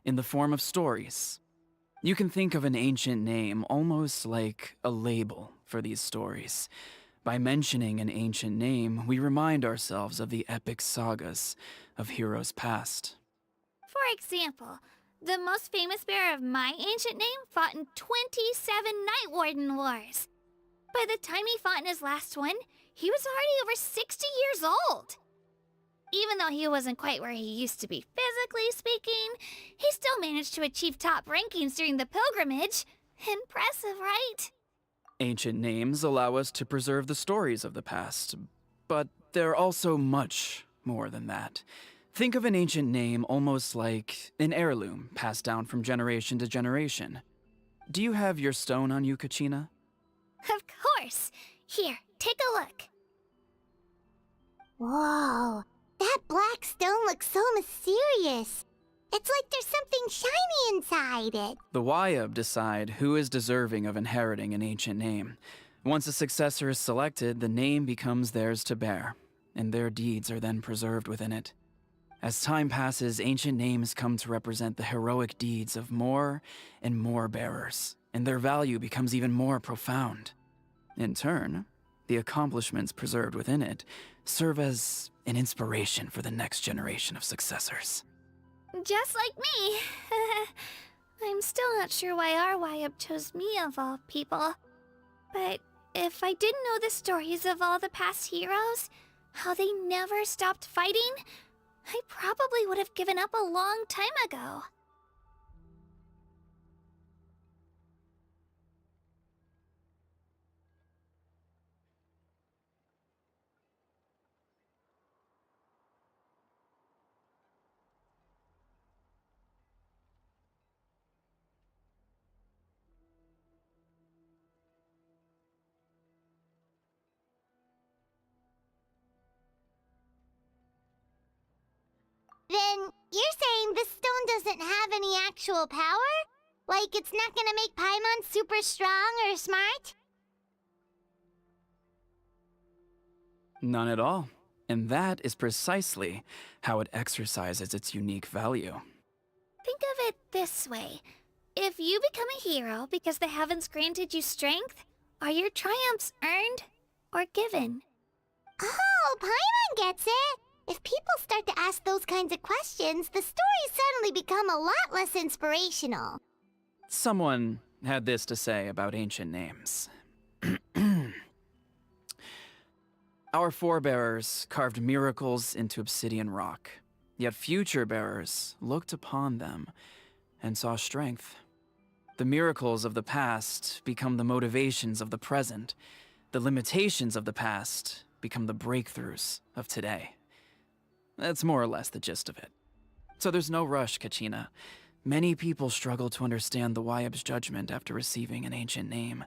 in the form of stories. You can think of an ancient name almost like a label for these stories. By mentioning an ancient name, we remind ourselves of the epic sagas of heroes past. For example, the most famous bearer of my ancient name fought in 27 Night Warden Wars. By the time he fought in his last one, he was already over 60 years old. Even though he wasn't quite where he used to be physically speaking, he still managed to achieve top rankings during the pilgrimage. Impressive, right? Ancient names allow us to preserve the stories of the past, but they're also much more than that. Think of an ancient name almost like an heirloom passed down from generation to generation. Do you have your stone on you, Kachina? Of course. Here, take a look. Whoa, that black stone looks so mysterious. It's like there's something shiny inside it. The Wayab decide who is deserving of inheriting an ancient name. Once a successor is selected, the name becomes theirs to bear, and their deeds are then preserved within it. As time passes, ancient names come to represent the heroic deeds of more and more bearers, and their value becomes even more profound. In turn, the accomplishments preserved within it serve as an inspiration for the next generation of successors. Just like me. I'm still not sure why our Wayab chose me of all people. But if I didn't know the stories of all the past heroes, how they never stopped fighting, I probably would have given up a long time ago. Then you're saying this stone doesn't have any actual power? Like it's not gonna make Paimon super strong or smart? None at all. And that is precisely how it exercises its unique value. Think of it this way. If you become a hero because the heavens granted you strength, are your triumphs earned or given? Oh, Paimon gets it! If people start to ask those kinds of questions, the stories suddenly become a lot less inspirational. Someone had this to say about ancient names. Our forebears carved miracles into obsidian rock. Yet future bearers looked upon them and saw strength. The miracles of the past become the motivations of the present. The limitations of the past become the breakthroughs of today. That's more or less the gist of it. So there's no rush, Kachina. Many people struggle to understand the Wyeb's judgment after receiving an ancient name.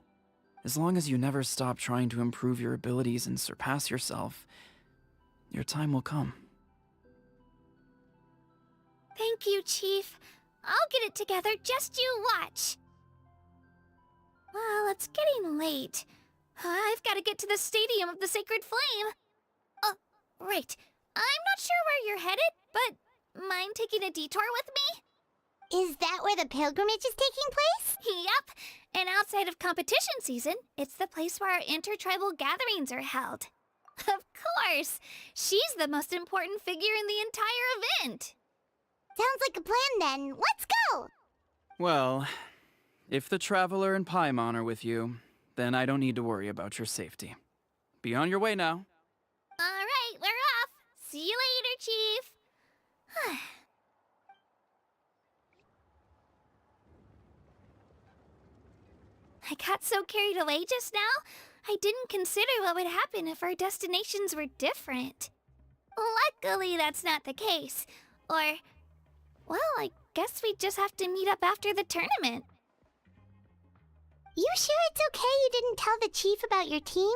As long as you never stop trying to improve your abilities and surpass yourself, your time will come. Thank you, Chief. I'll get it together, just you watch. Well, it's getting late. I've got to get to the Stadium of the Sacred Flame. Oh, right. I'm not sure where you're headed, but mind taking a detour with me? Is that where the pilgrimage is taking place? Yep. And outside of competition season, it's the place where our intertribal gatherings are held. Of course. She's the most important figure in the entire event. Sounds like a plan then. Let's go! Well, if the Traveler and Paimon are with you, then I don't need to worry about your safety. Be on your way now. All right, we're off. See you later, Chief. I got so carried away just now, I didn't consider what would happen if our destinations were different. Luckily, that's not the case. Or, well, I guess we just have to meet up after the tournament. You sure it's okay you didn't tell the chief about your team?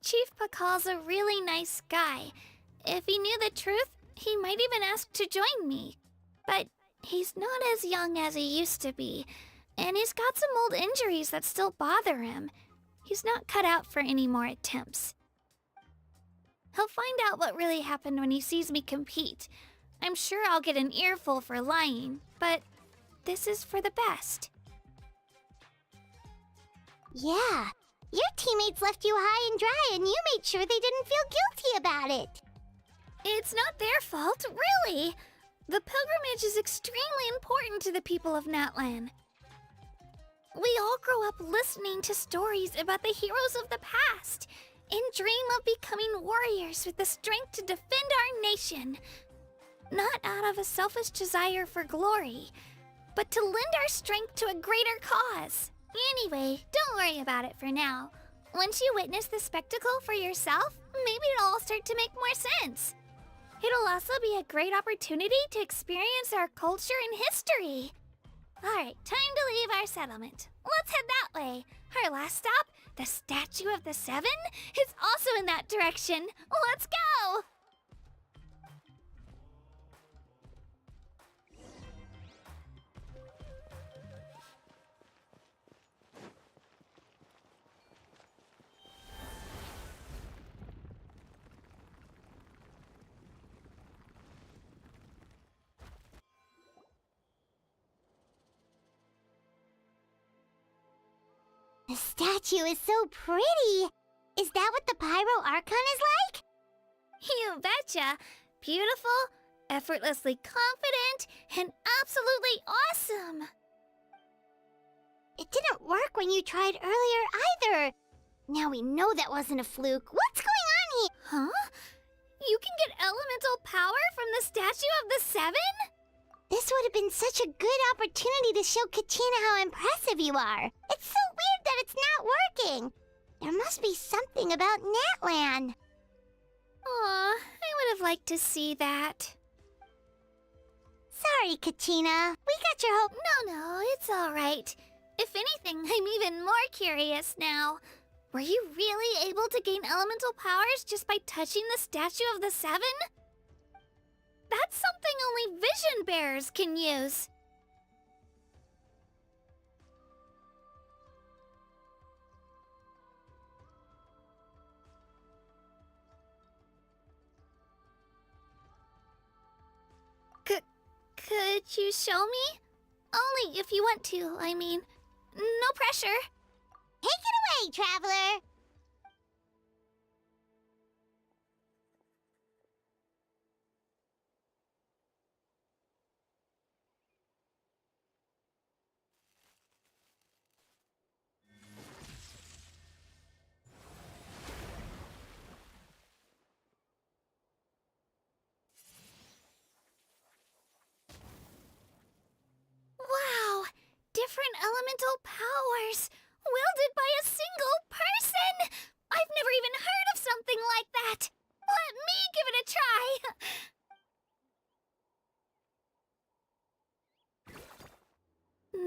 Chief Pakal's a really nice guy. If he knew the truth, he might even ask to join me. But he's not as young as he used to be, and he's got some old injuries that still bother him. He's not cut out for any more attempts. He'll find out what really happened when he sees me compete. I'm sure I'll get an earful for lying, but this is for the best. Yeah. Your teammates left you high and dry and you made sure they didn't feel guilty about it. It's not their fault, really. The pilgrimage is extremely important to the people of Natlan. We all grow up listening to stories about the heroes of the past and dream of becoming warriors with the strength to defend our nation. Not out of a selfish desire for glory, but to lend our strength to a greater cause. Anyway, don't worry about it for now. Once you witness the spectacle for yourself, maybe it'll all start to make more sense. It'll also be a great opportunity to experience our culture and history. Alright, time to leave our settlement. Let's head that way. Our last stop, the Statue of the Seven, is also in that direction. Let's go! The statue is so pretty. Is that what the Pyro Archon is like? You betcha. Beautiful, effortlessly confident, and absolutely awesome. It didn't work when you tried earlier either. Now we know that wasn't a fluke. What's going on here? Huh? You can get elemental power from the Statue of the Seven? This would have been such a good opportunity to show Kachina how impressive you are. It's so weird that it's not working. There must be something about Natlan. Aw, I would have liked to see that. Sorry, Kachina. We got your hope. No, it's all right. If anything, I'm even more curious now. Were you really able to gain elemental powers just by touching the Statue of the Seven? That's something only vision bearers can use. Could you show me? Only if you want to, I mean. No pressure. Take it away, Traveler. different elemental powers, wielded by a single person! I've never even heard of something like that! Let me give it a try!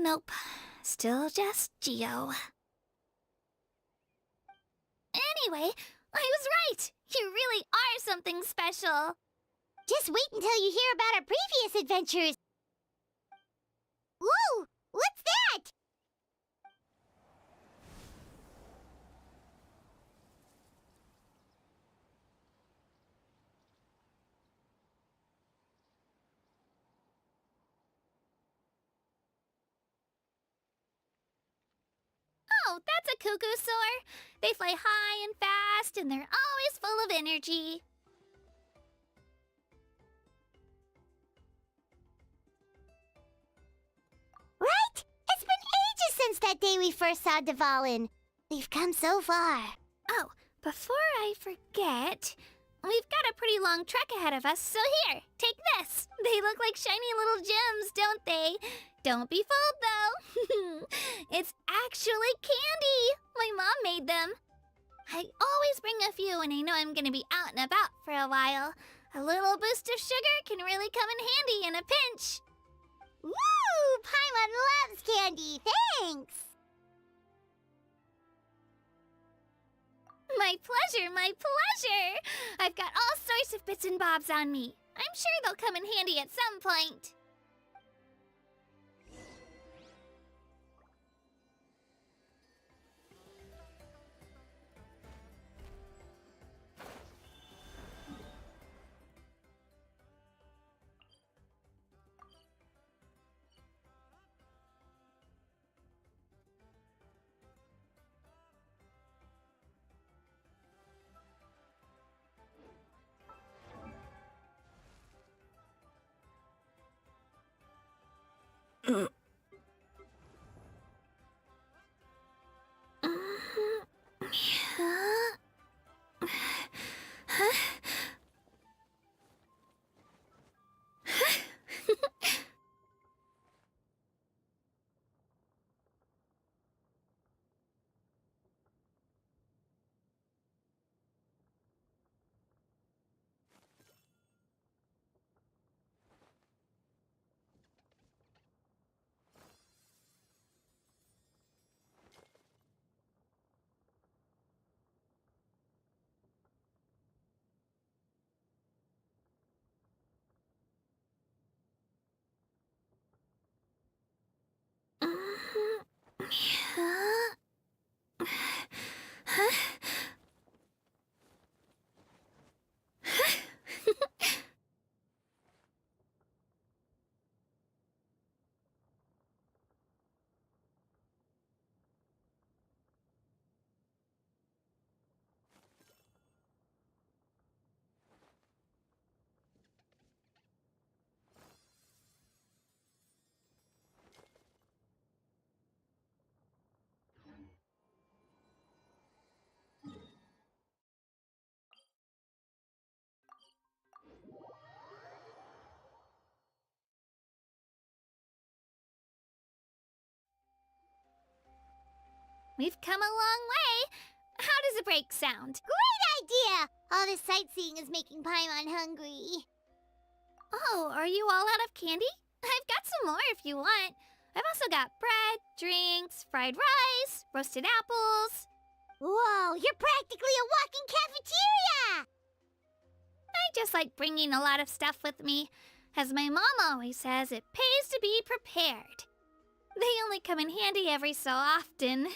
Nope. Still just Geo. Anyway, I was right! You really are something special! Just wait until you hear about our previous adventures. Whoa! What's that? Oh, that's a Cuckoosaur. They fly high and fast, and they're always full of energy. Right? It's been ages since that day we first saw Dvalin. We've come so far. Oh, before I forget, we've got a pretty long trek ahead of us, so here, take this. They look like shiny little gems, don't they? Don't be fooled, though. It's actually candy. My mom made them. I always bring a few when I know I'm gonna be out and about for a while. A little boost of sugar can really come in handy in a pinch. Woo! Paimon loves candy. Thanks. My pleasure, my pleasure. I've got all sorts of bits and bobs on me. I'm sure they'll come in handy at some point. We've come a long way. How does a break sound? Great idea! All this sightseeing is making Paimon hungry. Oh, are you all out of candy? I've got some more if you want. I've also got bread, drinks, fried rice, roasted apples. Whoa, you're practically a walking cafeteria! I just like bringing a lot of stuff with me. As my mom always says, it pays to be prepared. They only come in handy every so often.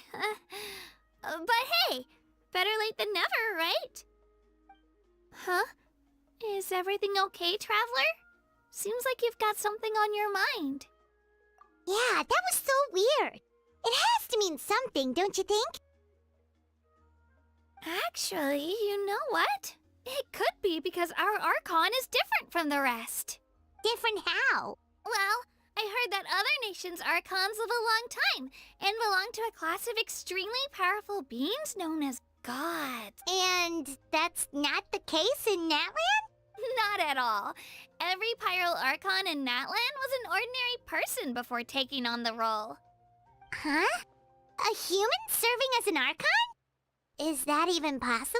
But hey, better late than never, right? Huh? Is everything okay, Traveler? Seems like you've got something on your mind. Yeah, that was so weird. It has to mean something, don't you think? Actually, you know what? It could be because our Archon is different from the rest. Different how? Well, I heard that other nations' Archons live a long time and belong to a class of extremely powerful beings known as gods. And that's not the case in Natlan? Not at all. Every Pyro Archon in Natlan was an ordinary person before taking on the role. Huh? A human serving as an Archon? Is that even possible?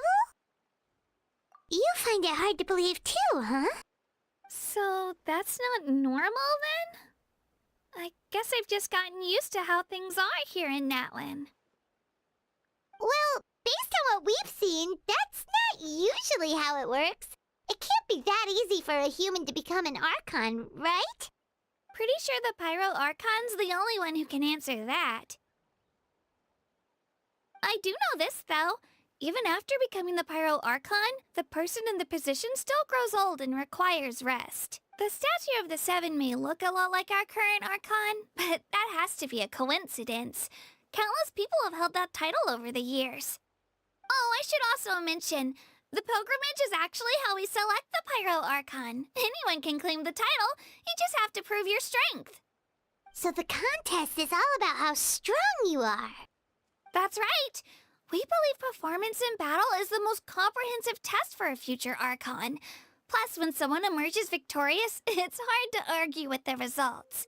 You find it hard to believe too, huh? So that's not normal then? I guess I've just gotten used to how things are here in Natlan. Well, based on what we've seen, that's not usually how it works. It can't be that easy for a human to become an Archon, right? Pretty sure the Pyro Archon's the only one who can answer that. I do know this, though. Even after becoming the Pyro Archon, the person in the position still grows old and requires rest. The statue of the Seven may look a lot like our current Archon, but that has to be a coincidence. Countless people have held that title over the years. Oh, I should also mention, the pilgrimage is actually how we select the Pyro Archon. Anyone can claim the title, you just have to prove your strength. So the contest is all about how strong you are. That's right. We believe performance in battle is the most comprehensive test for a future Archon. Plus, when someone emerges victorious, it's hard to argue with the results.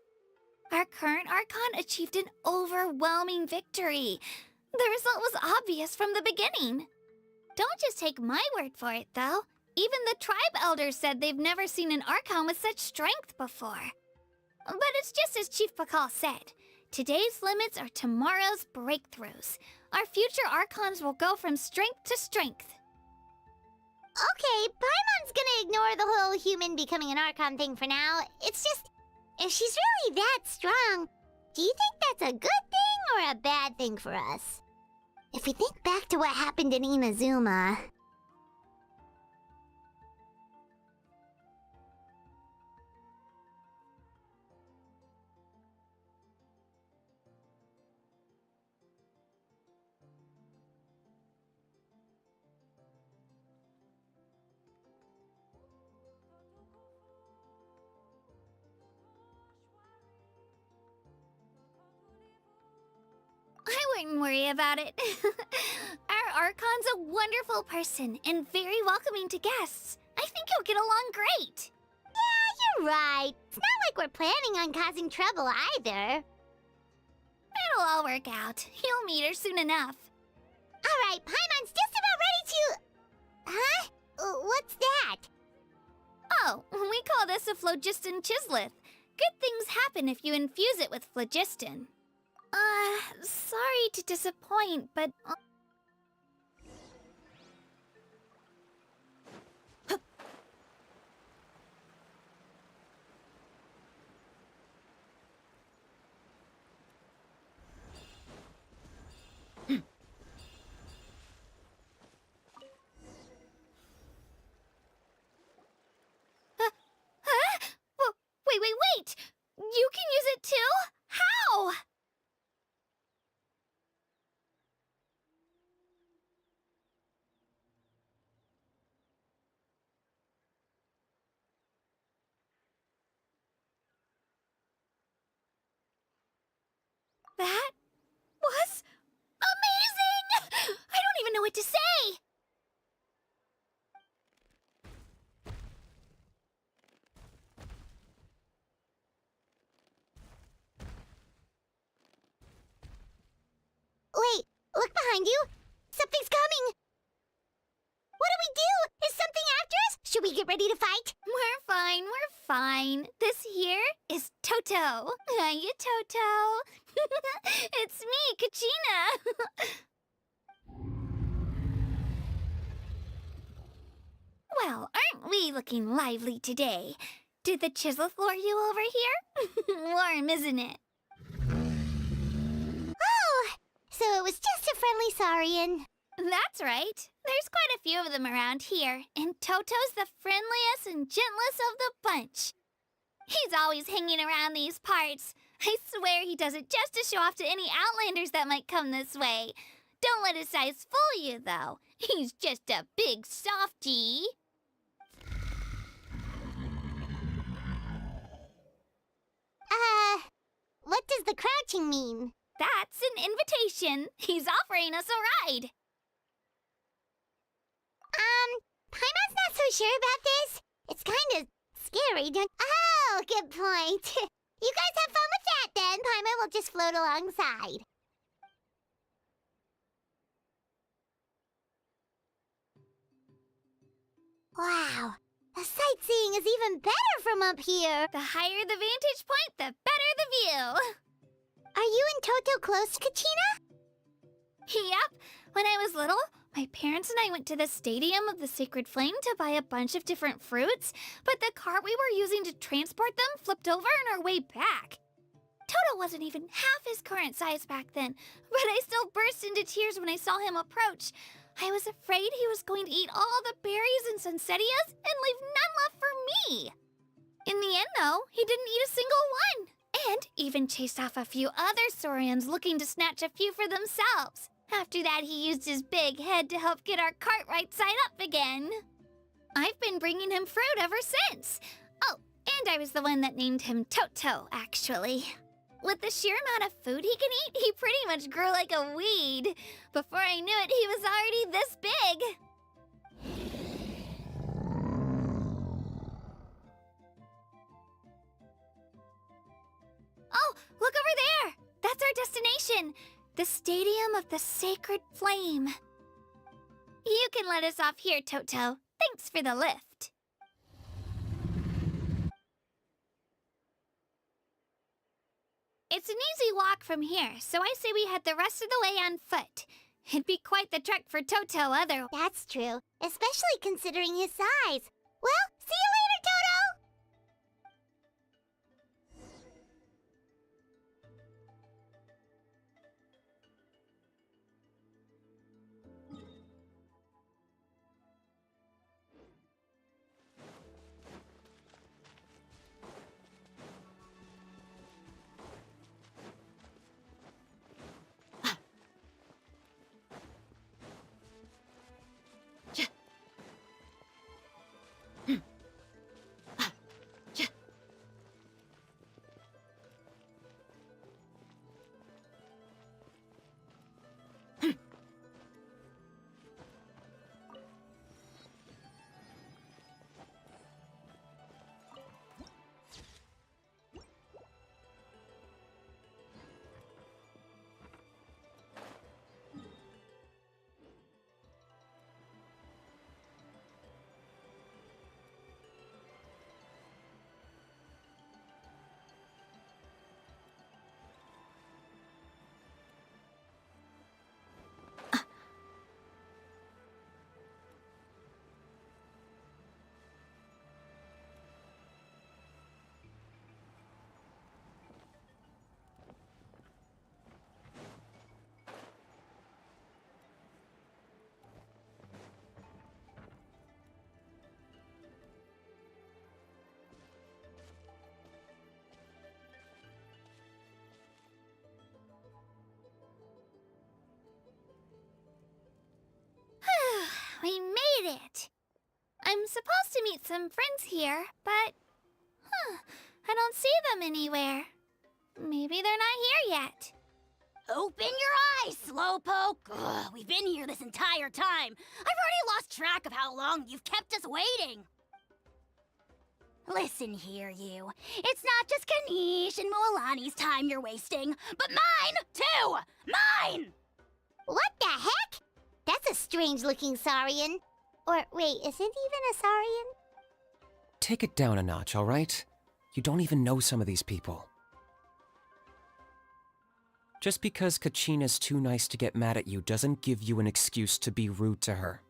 Our current Archon achieved an overwhelming victory. The result was obvious from the beginning. Don't just take my word for it, though. Even the tribe elders said they've never seen an Archon with such strength before. But it's just as Chief Pakal said. Today's limits are tomorrow's breakthroughs. Our future Archons will go from strength to strength. Okay, Paimon's gonna ignore the whole human becoming an Archon thing for now. It's just, if she's really that strong, do you think that's a good thing or a bad thing for us? If we think back to what happened in Inazuma... I wouldn't worry about it. Our Archon's a wonderful person and very welcoming to guests. I think he'll get along great. Yeah, you're right. It's not like we're planning on causing trouble either. It'll all work out. You'll meet her soon enough. Alright, Paimon's just about ready to... Huh? What's that? Oh, we call this a phlogiston chisleth. Good things happen if you infuse it with phlogiston. Sorry to disappoint, but... Wait! You can use it too? How? That was amazing! I don't even know what to say! Wait, look behind you! Something's coming! What do we do? Is something after us? Should we get ready to fight? We're fine. This here is Toto. Hiya, Toto. It's me, Kachina. Well, aren't we looking lively today? Did the Chisleth lure you over here? Warm, isn't it? Oh, so it was just a friendly Saurian. That's right. There's quite a few of them around here, and Toto's the friendliest and gentlest of the bunch. He's always hanging around these parts. I swear he does it just to show off to any Outlanders that might come this way. Don't let his size fool you, though. He's just a big softie. What does the crouching mean? That's an invitation. He's offering us a ride. Paimon's not so sure about this. It's kind of scary, don't... Oh, good point. You guys have fun with that, then. and Paimon will just float alongside. Wow, the sightseeing is even better from up here. The higher the vantage point, the better the view. Are you and Toto close, Kachina? Yep. When I was little, my parents and I went to the Stadium of the Sacred Flame to buy a bunch of different fruits, but the cart we were using to transport them flipped over on our way back. Toto wasn't even half his current size back then, but I still burst into tears when I saw him approach. I was afraid he was going to eat all the berries and sunsettias and leave none left for me. In the end, though, he didn't eat a single one, and even chased off a few other Saurians looking to snatch a few for themselves. After that, he used his big head to help get our cart right side up again. I've been bringing him fruit ever since. Oh, and I was the one that named him Toto, actually. With the sheer amount of food he can eat, he pretty much grew like a weed. Before I knew it, he was already this big. Oh, look over there! That's our destination! The Stadium of the Sacred Flame. You can let us off here, Toto. Thanks for the lift. It's an easy walk from here, so I say we head the rest of the way on foot. It'd be quite the trek for Toto otherwise. That's true, especially considering his size. Well, see you later, Toto! We made it! I'm supposed to meet some friends here, but... I don't see them anywhere. Maybe they're not here yet. Open your eyes, Slowpoke! Ugh, we've been here this entire time. I've already lost track of how long you've kept us waiting. Listen here, you. It's not just Kanish and Moalani's time you're wasting, but mine, too! Mine! What the heck? That's a strange-looking Saurian. Or, wait, is it even a Saurian? Take it down a notch, all right? You don't even know some of these people. Just because Kachina's too nice to get mad at you doesn't give you an excuse to be rude to her.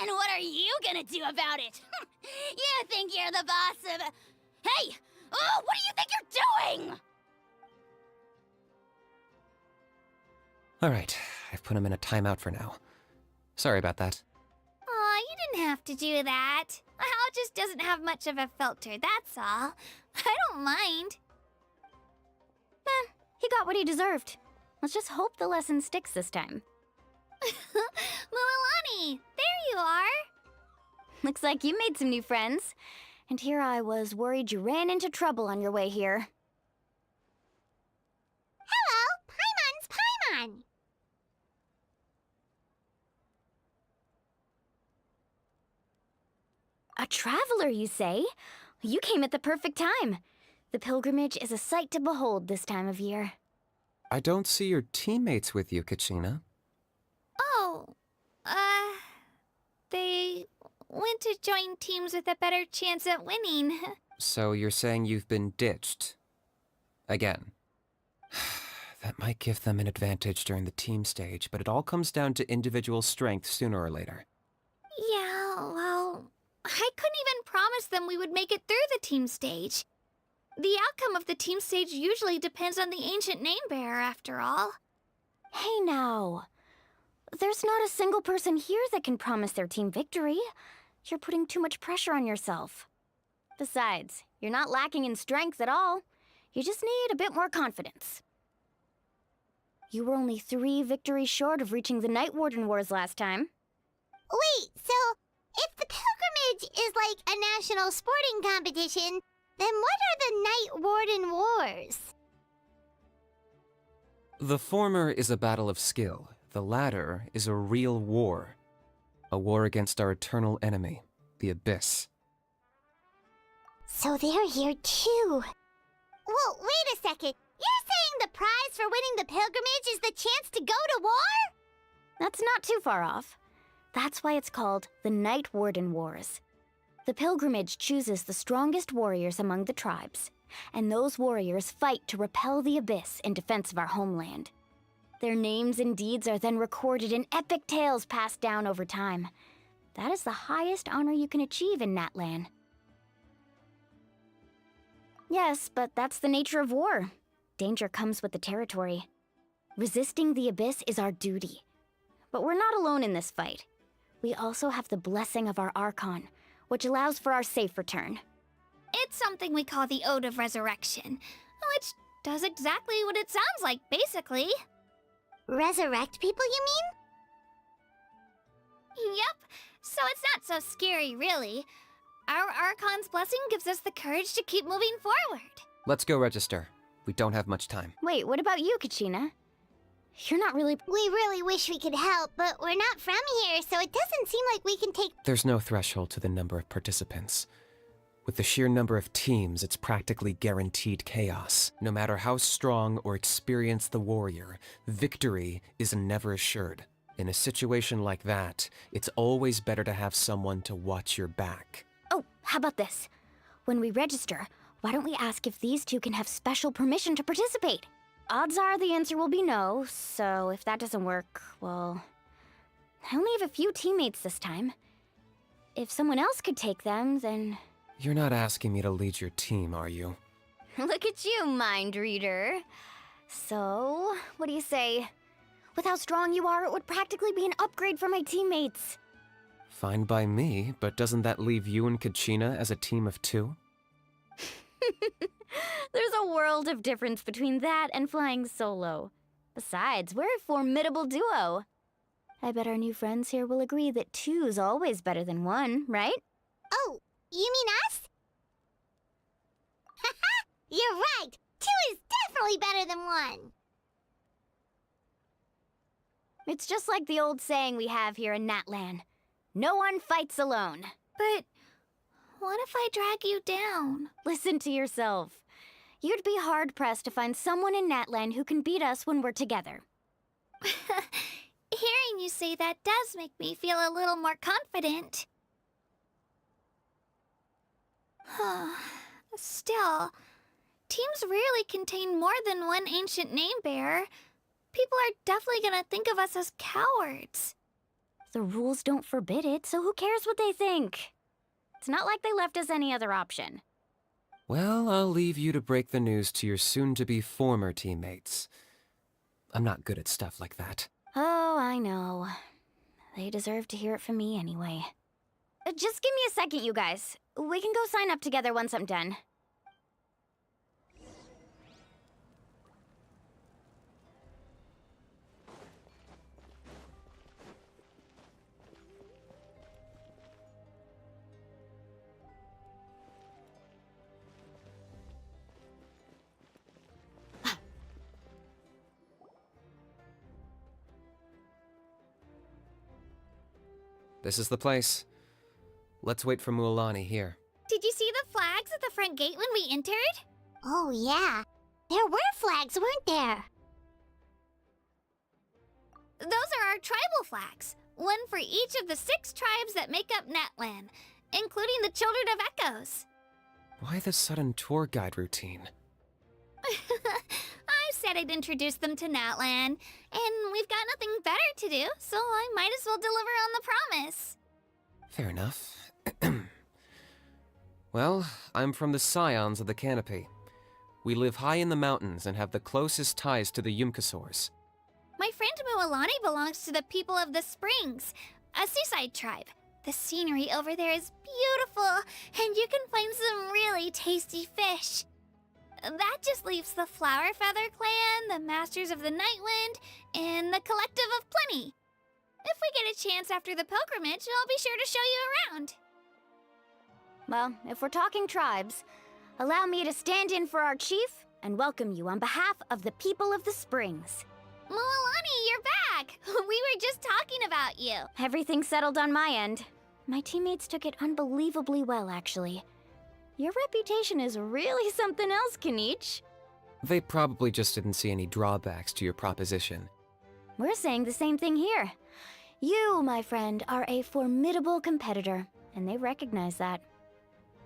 And what are you gonna do about it? You think you're the boss of... Hey! Oh, what do you think you're doing? All right, I've put him in a timeout for now. Sorry about that. Aw, you didn't have to do that. Hal just doesn't have much of a filter, that's all. I don't mind. He got what he deserved. Let's just hope the lesson sticks this time. Moalani, there you are. Looks like you made some new friends. And here I was worried you ran into trouble on your way here. Hello, Paimon's Paimon! A traveler, you say? You came at the perfect time. The pilgrimage is a sight to behold this time of year. I don't see your teammates with you, Kachina. Oh, they went to join teams with a better chance at winning. So you're saying you've been ditched? Again. That might give them an advantage during the team stage, but it all comes down to individual strength sooner or later. Yeah, well, I couldn't even promise them we would make it through the team stage. The outcome of the team stage usually depends on the ancient name bearer, after all. Hey now. There's not a single person here that can promise their team victory. You're putting too much pressure on yourself. Besides, you're not lacking in strength at all. You just need a bit more confidence. You were only 3 victories short of reaching the Night Warden Wars last time. Wait, so if the pilgrimage is like a national sporting competition, then what are the Night Warden Wars? The former is a battle of skill. The latter is a real war. A war against our eternal enemy, the Abyss. So they're here too. Well, wait a second. You're saying the prize for winning the pilgrimage is the chance to go to war? That's not too far off. That's why it's called the Night Warden Wars. The pilgrimage chooses the strongest warriors among the tribes, and those warriors fight to repel the Abyss in defense of our homeland. Their names and deeds are then recorded in epic tales passed down over time. That is the highest honor you can achieve in Natlan. Yes, but that's the nature of war. Danger comes with the territory. Resisting the Abyss is our duty. But we're not alone in this fight. We also have the blessing of our Archon, which allows for our safe return. It's something we call the Ode of Resurrection, which does exactly what it sounds like, basically. Resurrect people, you mean? Yep, so it's not so scary, really. Our Archon's blessing gives us the courage to keep moving forward. Let's go register. We don't have much time. Wait, what about you, Kachina? You're not really... We really wish we could help, but we're not from here, so it doesn't seem like we can take... There's no threshold to the number of participants. With the sheer number of teams, it's practically guaranteed chaos. No matter how strong or experienced the warrior, victory is never assured. In a situation like that, it's always better to have someone to watch your back. Oh, how about this? When we register, why don't we ask if these two can have special permission to participate? Odds are the answer will be no, so if that doesn't work, well... I only have a few teammates this time. If someone else could take them, then... You're not asking me to lead your team, are you? Look at you, mind reader. So, what do you say? With how strong you are, it would practically be an upgrade for my teammates. Fine by me, but doesn't that leave you and Kachina as a team of 2? There's a world of difference between that and flying solo. Besides, we're a formidable duo. I bet our new friends here will agree that 2's always better than 1, right? Oh, you mean us? Haha, you're right. 2 is definitely better than 1. It's just like the old saying we have here in Natlan. No one fights alone. But what if I drag you down? Listen to yourself. You'd be hard-pressed to find someone in Natlan who can beat us when we're together. Hearing you say that does make me feel a little more confident. Still, teams rarely contain more than one ancient name bearer. People are definitely gonna think of us as cowards. The rules don't forbid it, so who cares what they think? It's not like they left us any other option. Well, I'll leave you to break the news to your soon-to-be former teammates. I'm not good at stuff like that. Oh, I know. They deserve to hear it from me anyway. Just give me a second, you guys. We can go sign up together once I'm done. This is the place. Let's wait for Mualani here. Did you see the flags at the front gate when we entered? Oh, yeah. There were flags, weren't there? Those are our tribal flags. One for each of the 6 tribes that make up Natlan, including the Children of Echoes. Why the sudden tour guide routine? I said I'd introduce them to Natlan, and we've got nothing better to do, so I might as well deliver on the promise. Fair enough. Well, I'm from the Scions of the Canopy. We live high in the mountains and have the closest ties to the Yumkasaurs. My friend Mualani belongs to the people of the Springs, a seaside tribe. The scenery over there is beautiful, and you can find some really tasty fish. That just leaves the Flower Feather Clan, the Masters of the Nightwind, and the Collective of Plenty. If we get a chance after the pilgrimage, I'll be sure to show you around. Well, if we're talking tribes, allow me to stand in for our chief and welcome you on behalf of the people of the Springs. Mualani, you're back! We were just talking about you. Everything's settled on my end. My teammates took it unbelievably well, actually. Your reputation is really something else, Kinich. They probably just didn't see any drawbacks to your proposition. We're saying the same thing here. You, my friend, are a formidable competitor, and they recognize that.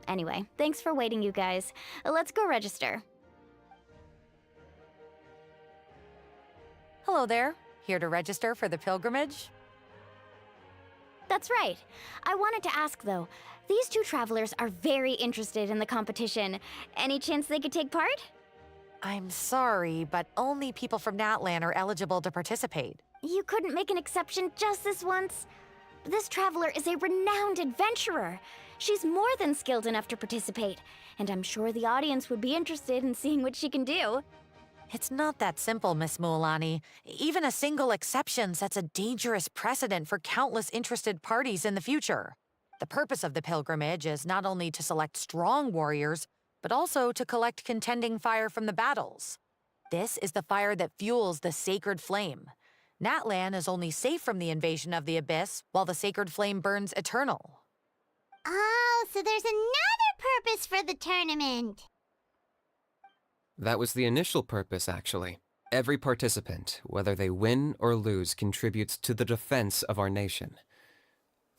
Anyway, thanks for waiting, you guys. Let's go register. Hello there. Here to register for the pilgrimage? That's right. I wanted to ask, though. These 2 travelers are very interested in the competition. Any chance they could take part? I'm sorry, but only people from Natlan are eligible to participate. You couldn't make an exception just this once? This traveler is a renowned adventurer. She's more than skilled enough to participate, and I'm sure the audience would be interested in seeing what she can do. It's not that simple, Miss Mualani. Even a single exception sets a dangerous precedent for countless interested parties in the future. The purpose of the pilgrimage is not only to select strong warriors, but also to collect contending fire from the battles. This is the fire that fuels the sacred flame. Natlan is only safe from the invasion of the Abyss, while the sacred flame burns eternal. Oh, so there's another purpose for the tournament. That was the initial purpose, actually. Every participant, whether they win or lose, contributes to the defense of our nation.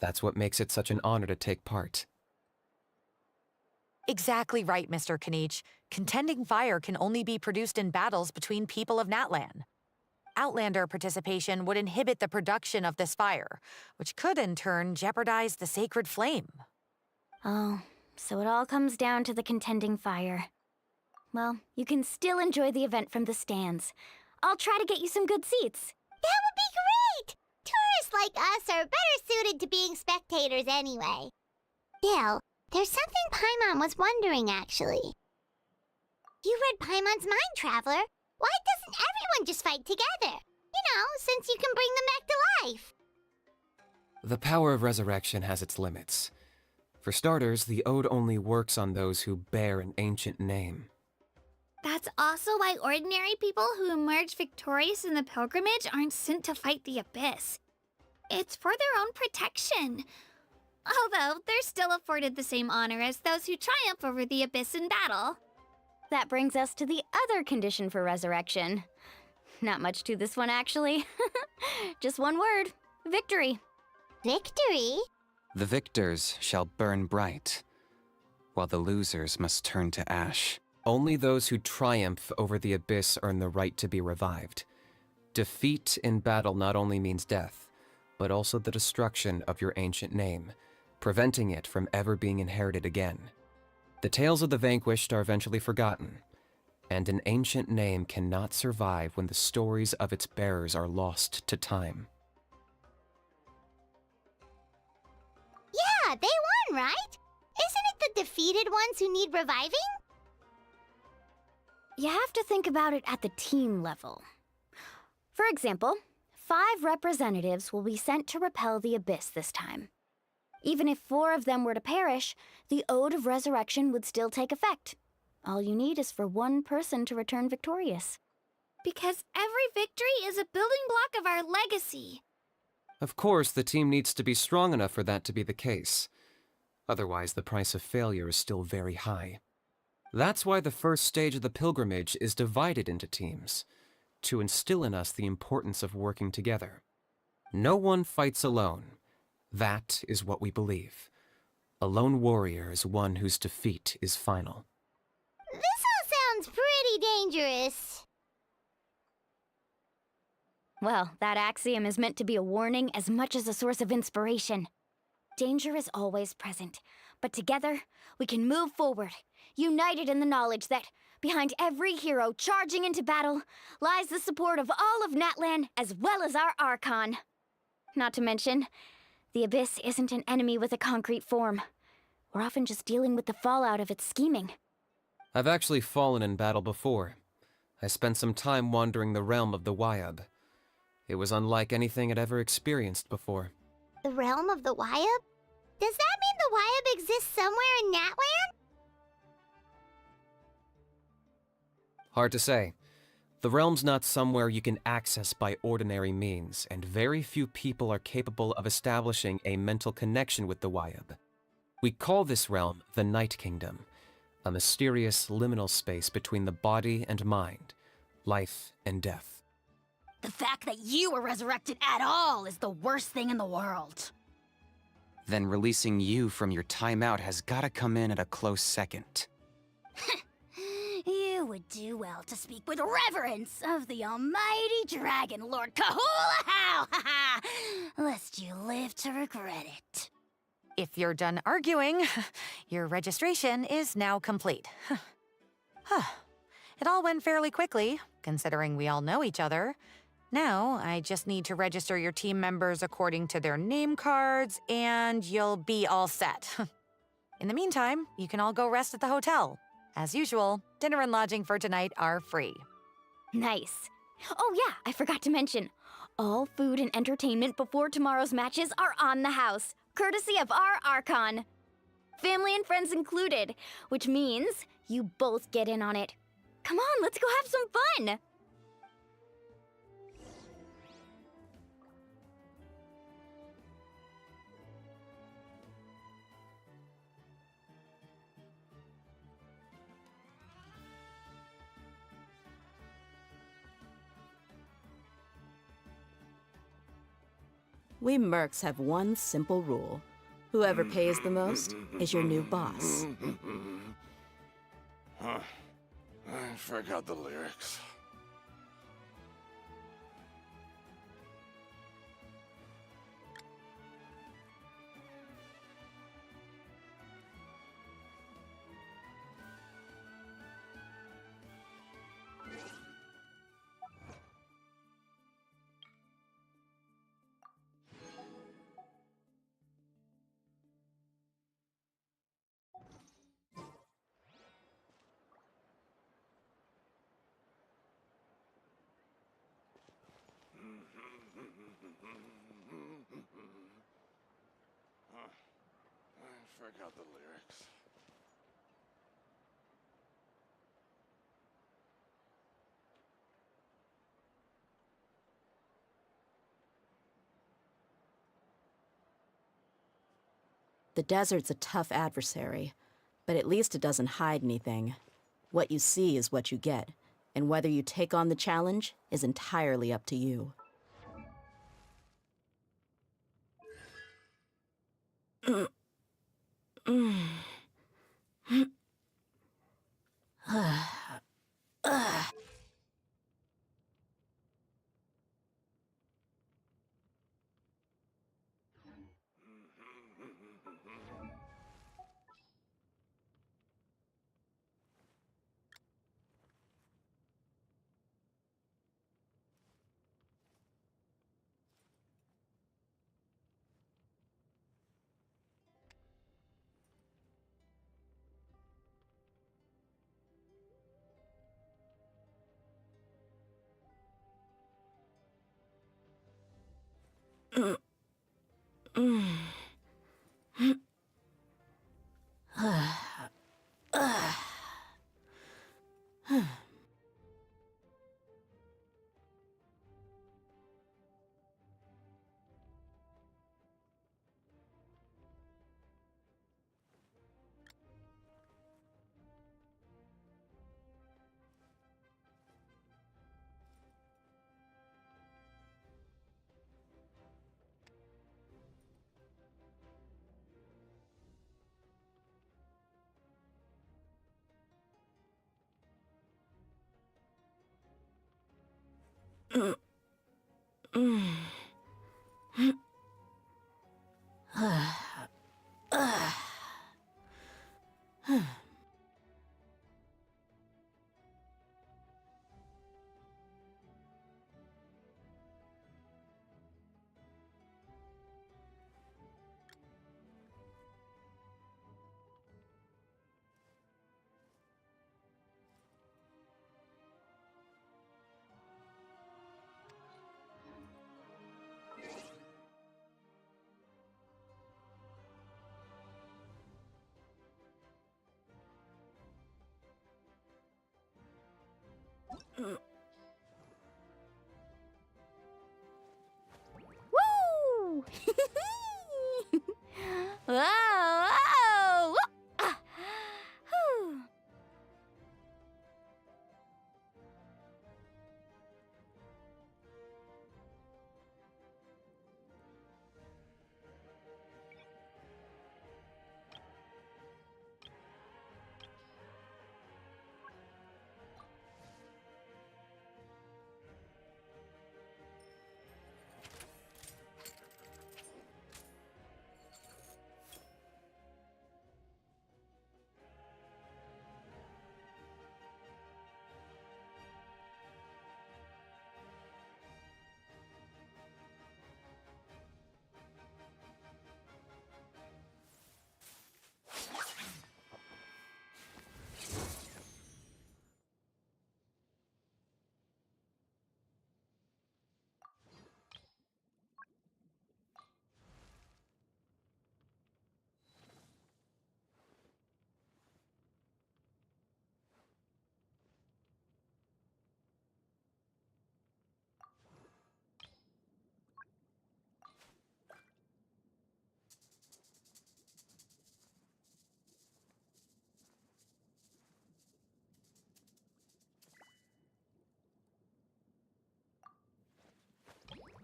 That's what makes it such an honor to take part. Exactly right, Mr. Kinich. Contending fire can only be produced in battles between people of Natlan. Outlander participation would inhibit the production of this fire, which could in turn jeopardize the sacred flame. Oh, so it all comes down to the contending fire. Well, you can still enjoy the event from the stands. I'll try to get you some good seats. That would be great! Tourists like us are better suited to being spectators anyway. Bill, there's something Paimon was wondering, actually. You read Paimon's mind, Traveler. Why doesn't everyone just fight together? Since you can bring them back to life. The power of resurrection has its limits. For starters, the Ode only works on those who bear an ancient name. That's also why ordinary people who emerge victorious in the pilgrimage aren't sent to fight the Abyss. It's for their own protection. Although, they're still afforded the same honor as those who triumph over the Abyss in battle. That brings us to the other condition for resurrection. Not much to this one, actually. Just one word. Victory. Victory? The victors shall burn bright, while the losers must turn to ash. Only those who triumph over the Abyss earn the right to be revived. Defeat in battle not only means death, but also the destruction of your ancient name, preventing it from ever being inherited again. The tales of the vanquished are eventually forgotten, and an ancient name cannot survive when the stories of its bearers are lost to time. Yeah, they won, right? Isn't it the defeated ones who need reviving? You have to think about it at the team level. For example, 5 representatives will be sent to repel the Abyss this time. Even if 4 of them were to perish, the Ode of Resurrection would still take effect. All you need is for 1 person to return victorious. Because every victory is a building block of our legacy. Of course, the team needs to be strong enough for that to be the case. Otherwise, the price of failure is still very high. That's why the first stage of the pilgrimage is divided into teams, to instill in us the importance of working together. No one fights alone. That is what we believe. A lone warrior is one whose defeat is final. This all sounds pretty dangerous. Well, that axiom is meant to be a warning as much as a source of inspiration. Danger is always present, but together, we can move forward, united in the knowledge that, behind every hero charging into battle, lies the support of all of Natlan as well as our Archon. Not to mention, the Abyss isn't an enemy with a concrete form. We're often just dealing with the fallout of its scheming. I've actually fallen in battle before. I spent some time wandering the realm of the Wyab. It was unlike anything I'd ever experienced before. The realm of the Wyab? Does that mean the Wyab exists somewhere in Natlan? Hard to say. The realm's not somewhere you can access by ordinary means, and very few people are capable of establishing a mental connection with the Wyab. We call this realm the Night Kingdom, a mysterious liminal space between the body and mind, life and death. The fact that you were resurrected at all is the worst thing in the world. Then releasing you from your timeout has gotta come in at a close second. You would do well to speak with reverence of the almighty Dragon Lord Kahula-How, lest you live to regret it. If you're done arguing, your registration is now complete. It all went fairly quickly, considering we all know each other. Now, I just need to register your team members according to their name cards, and you'll be all set. In the meantime, you can all go rest at the hotel. As usual, dinner and lodging for tonight are free. Nice. Oh yeah, I forgot to mention. All food and entertainment before tomorrow's matches are on the house, courtesy of our Archon. Family and friends included, which means you both get in on it. Come on, let's go have some fun! We mercs have one simple rule. Whoever pays the most is your new boss. Huh. I forgot the lyrics. I forgot the lyrics. The desert's a tough adversary, but at least it doesn't hide anything. What you see is what you get, and whether you take on the challenge is entirely up to you. Woo! Whoa! Whoa! Ah.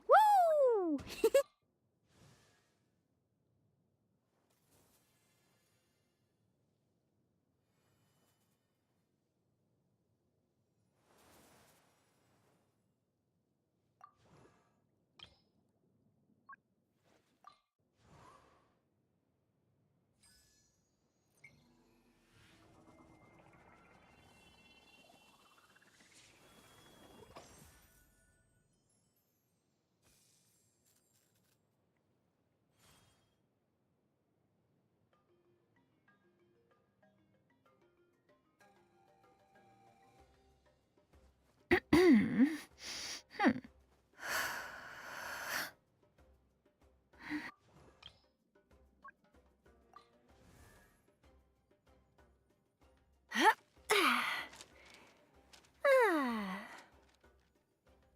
Whew.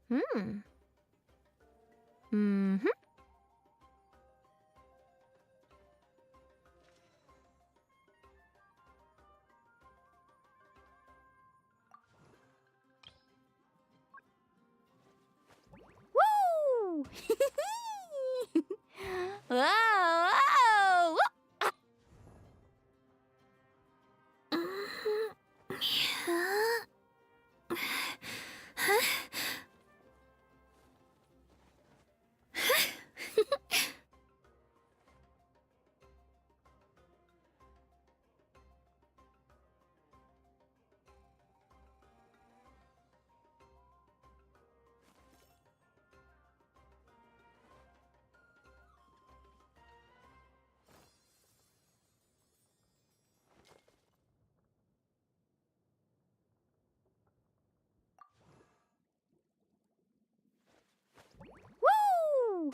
Woo! Mm-hmm. Woo! Whoa! Whoa! Woo!